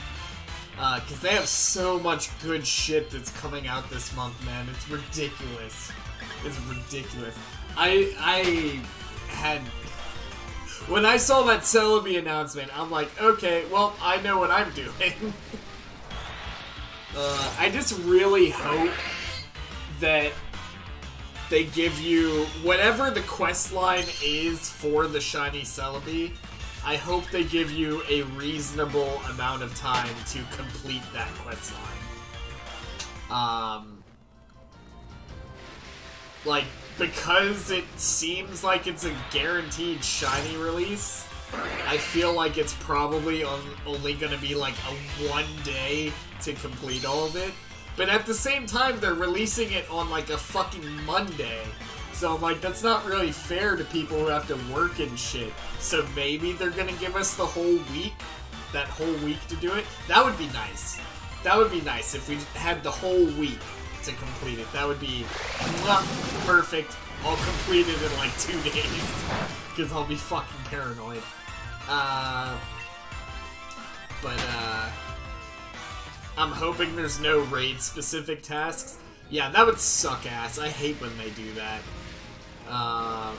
Because they have so much good shit that's coming out this month, man. It's ridiculous. It's ridiculous. I had... When I saw that Celebi announcement, I'm like, okay, well, I know what I'm doing. I just really hope that they give you whatever the quest line is for the shiny Celebi. I hope they give you a reasonable amount of time to complete that quest line. Like, because it seems like it's a guaranteed shiny release, I feel like it's probably only gonna be like a 1 day to complete all of it. But at the same time, they're releasing it on like a fucking Monday. So I'm like, that's not really fair to people who have to work and shit. So maybe they're gonna give us the whole week, that whole week to do it. That would be nice. That would be nice if we had the whole week to complete it. That would be perfect. I'll complete it in like 2 days. Because I'll be fucking paranoid. I'm hoping there's no raid-specific tasks. Yeah, that would suck ass. I hate when they do that. I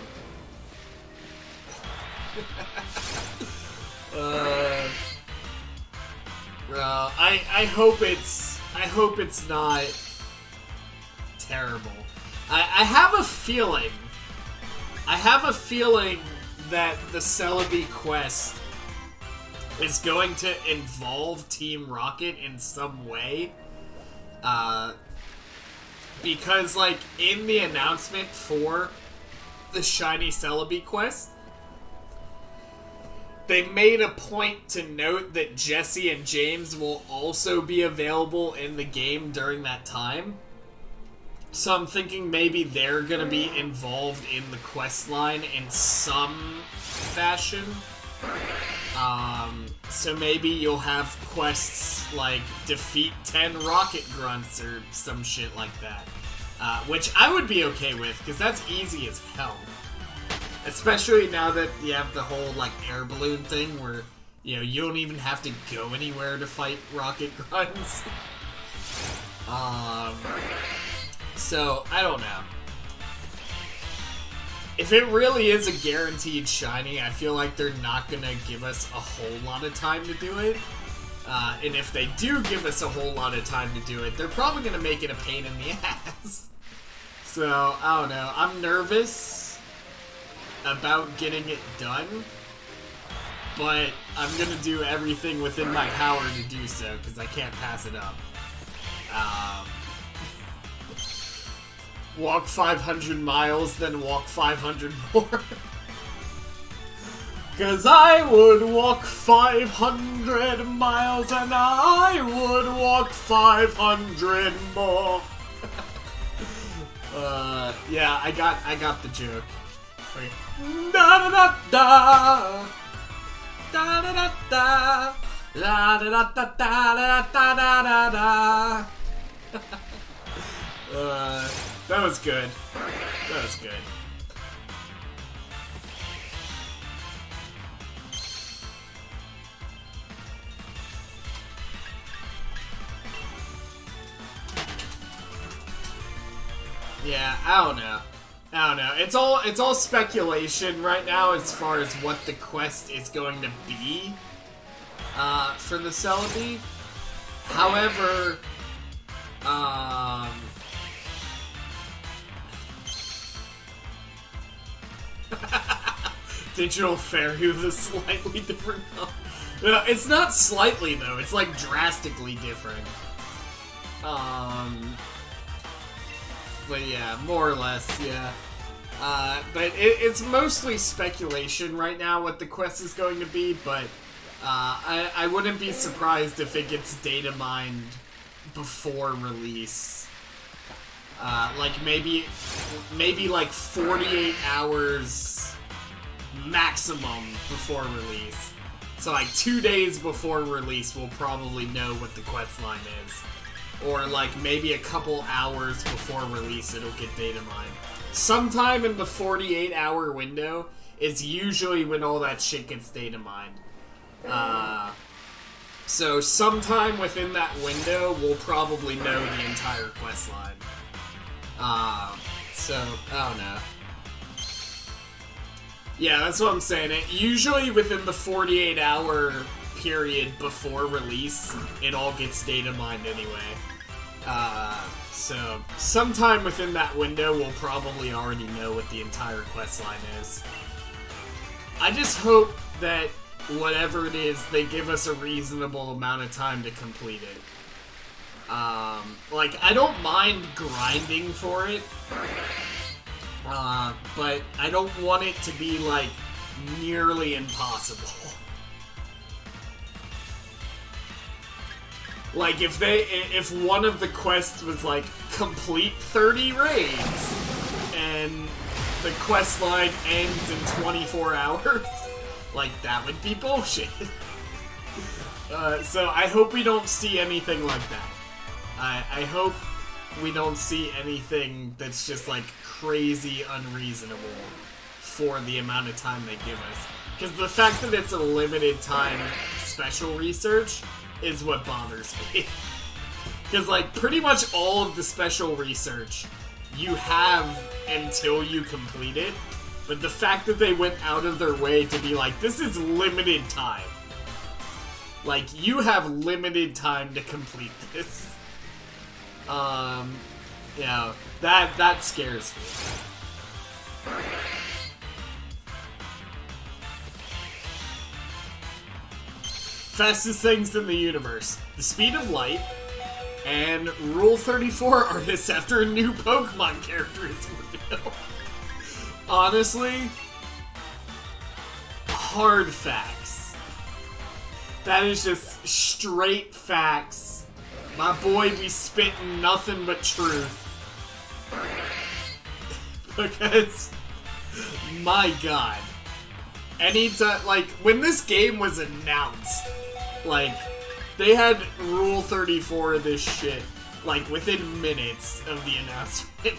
hope it's not terrible. I have a feeling that the Celebi quest is going to involve Team Rocket in some way. Because, like, in the announcement for the shiny Celebi quest, they made a point to note that Jesse and James will also be available in the game during that time. So I'm thinking maybe they're gonna be involved in the quest line in some fashion. So maybe you'll have quests like defeat 10 rocket grunts or some shit like that. Which I would be okay with, because that's easy as hell. Especially now that you have the whole, like, air balloon thing where, you know, you don't even have to go anywhere to fight rocket grunts. So, I don't know. If it really is a guaranteed shiny, I feel like they're not gonna give us a whole lot of time to do it. And if they do give us a whole lot of time to do it, they're probably gonna make it a pain in the ass. So, I don't know. I'm nervous about getting it done, but I'm gonna do everything within my power to do so, because I can't pass it up. Walk 500 miles, then walk 500 more. Cause I would walk 500 miles and I would walk 500 more. Yeah, I got the joke. Okay. Da da da da. Da da da da. La da da da da da da da da. That was good. That was good. Yeah, I don't know. It's all speculation right now as far as what the quest is going to be for the Celebi. However, Digital Fairy with a slightly different color. No, it's not slightly though, it's like drastically different. But yeah, more or less, yeah. But it's mostly speculation right now what the quest is going to be, but I wouldn't be surprised if it gets data mined before release. Like maybe like 48 hours maximum before release. So like 2 days before release we'll probably know what the quest line is. Or like maybe a couple hours before release it'll get data mined. Sometime in the 48-hour window is usually when all that shit gets data mined. So sometime within that window we'll probably know the entire quest line. So, I don't know. Yeah, that's what I'm saying. Usually within the 48-hour period before release, it all gets data mined anyway. So sometime within that window, we'll probably already know what the entire quest line is. I just hope that whatever it is, they give us a reasonable amount of time to complete it. Like, I don't mind grinding for it, but I don't want it to be, like, nearly impossible. Like, if one of the quests was, like, complete 30 raids, and the quest line ends in 24 hours, like, that would be bullshit. So I hope we don't see anything like that. I hope we don't see anything that's just, like, crazy unreasonable for the amount of time they give us. Because the fact that it's a limited time special research is what bothers me. Because, like, pretty much all of the special research you have until you complete it, but the fact that they went out of their way to be like, this is limited time. Like, you have limited time to complete this. Yeah, that scares me. Fastest things in the universe. The speed of light, and Rule 34 artists after a new Pokemon character is revealed. Honestly, hard facts. That is just straight facts. My boy be spitting nothing but truth. Because, my god. Anytime, like, when this game was announced, like, they had Rule 34 of this shit, like, within minutes of the announcement.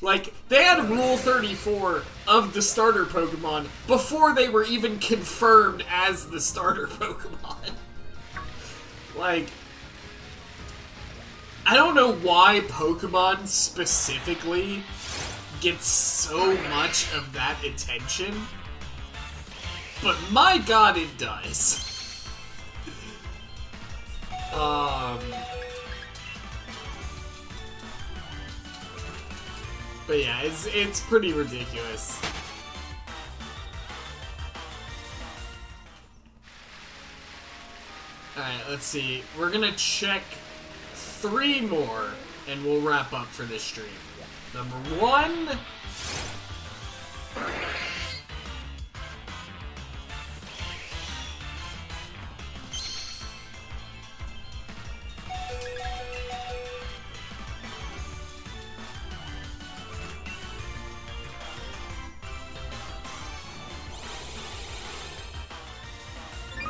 Like, they had Rule 34 of the starter Pokemon before they were even confirmed as the starter Pokemon. Like, I don't know why Pokemon specifically gets so much of that attention, but my god, it does. But yeah, it's pretty ridiculous. Alright, let's see. We're gonna check 3 more, and we'll wrap up for this stream. Number 1...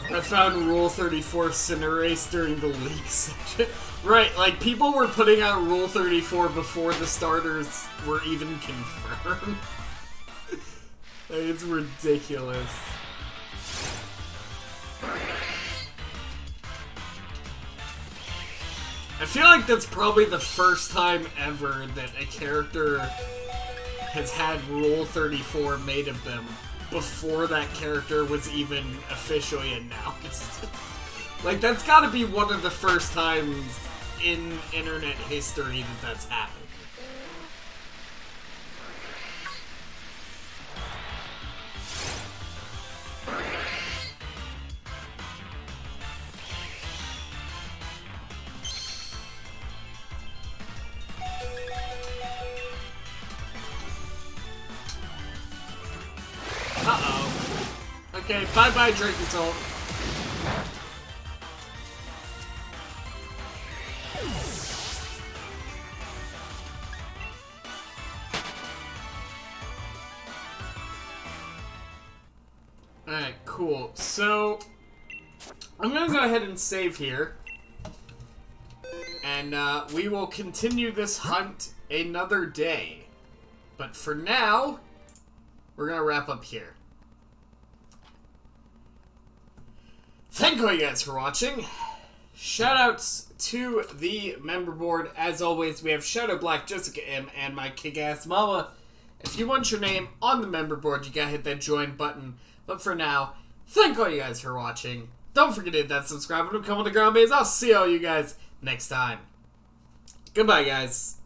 I found Rule 34 Cinderace during the leak section. Right, like, people were putting out Rule 34 before the starters were even confirmed. Like, it's ridiculous. I feel like that's probably the first time ever that a character has had Rule 34 made of them before that character was even officially announced. Like, that's gotta be one of the first times in internet history that that's happened. Uh-oh. Okay, bye-bye, Drake and Salt. Alright, cool. So, I'm gonna go ahead and save here. And, we will continue this hunt another day. But for now, we're gonna wrap up here. Thank you guys for watching. Shoutouts to the member board. As always, we have Shadow Black, Jessica M, and my kick-ass mama. If you want your name on the member board, you gotta hit that join button. But for now, thank all you guys for watching. Don't forget to hit that subscribe and come on the ground base. I'll see all you guys next time. Goodbye, guys.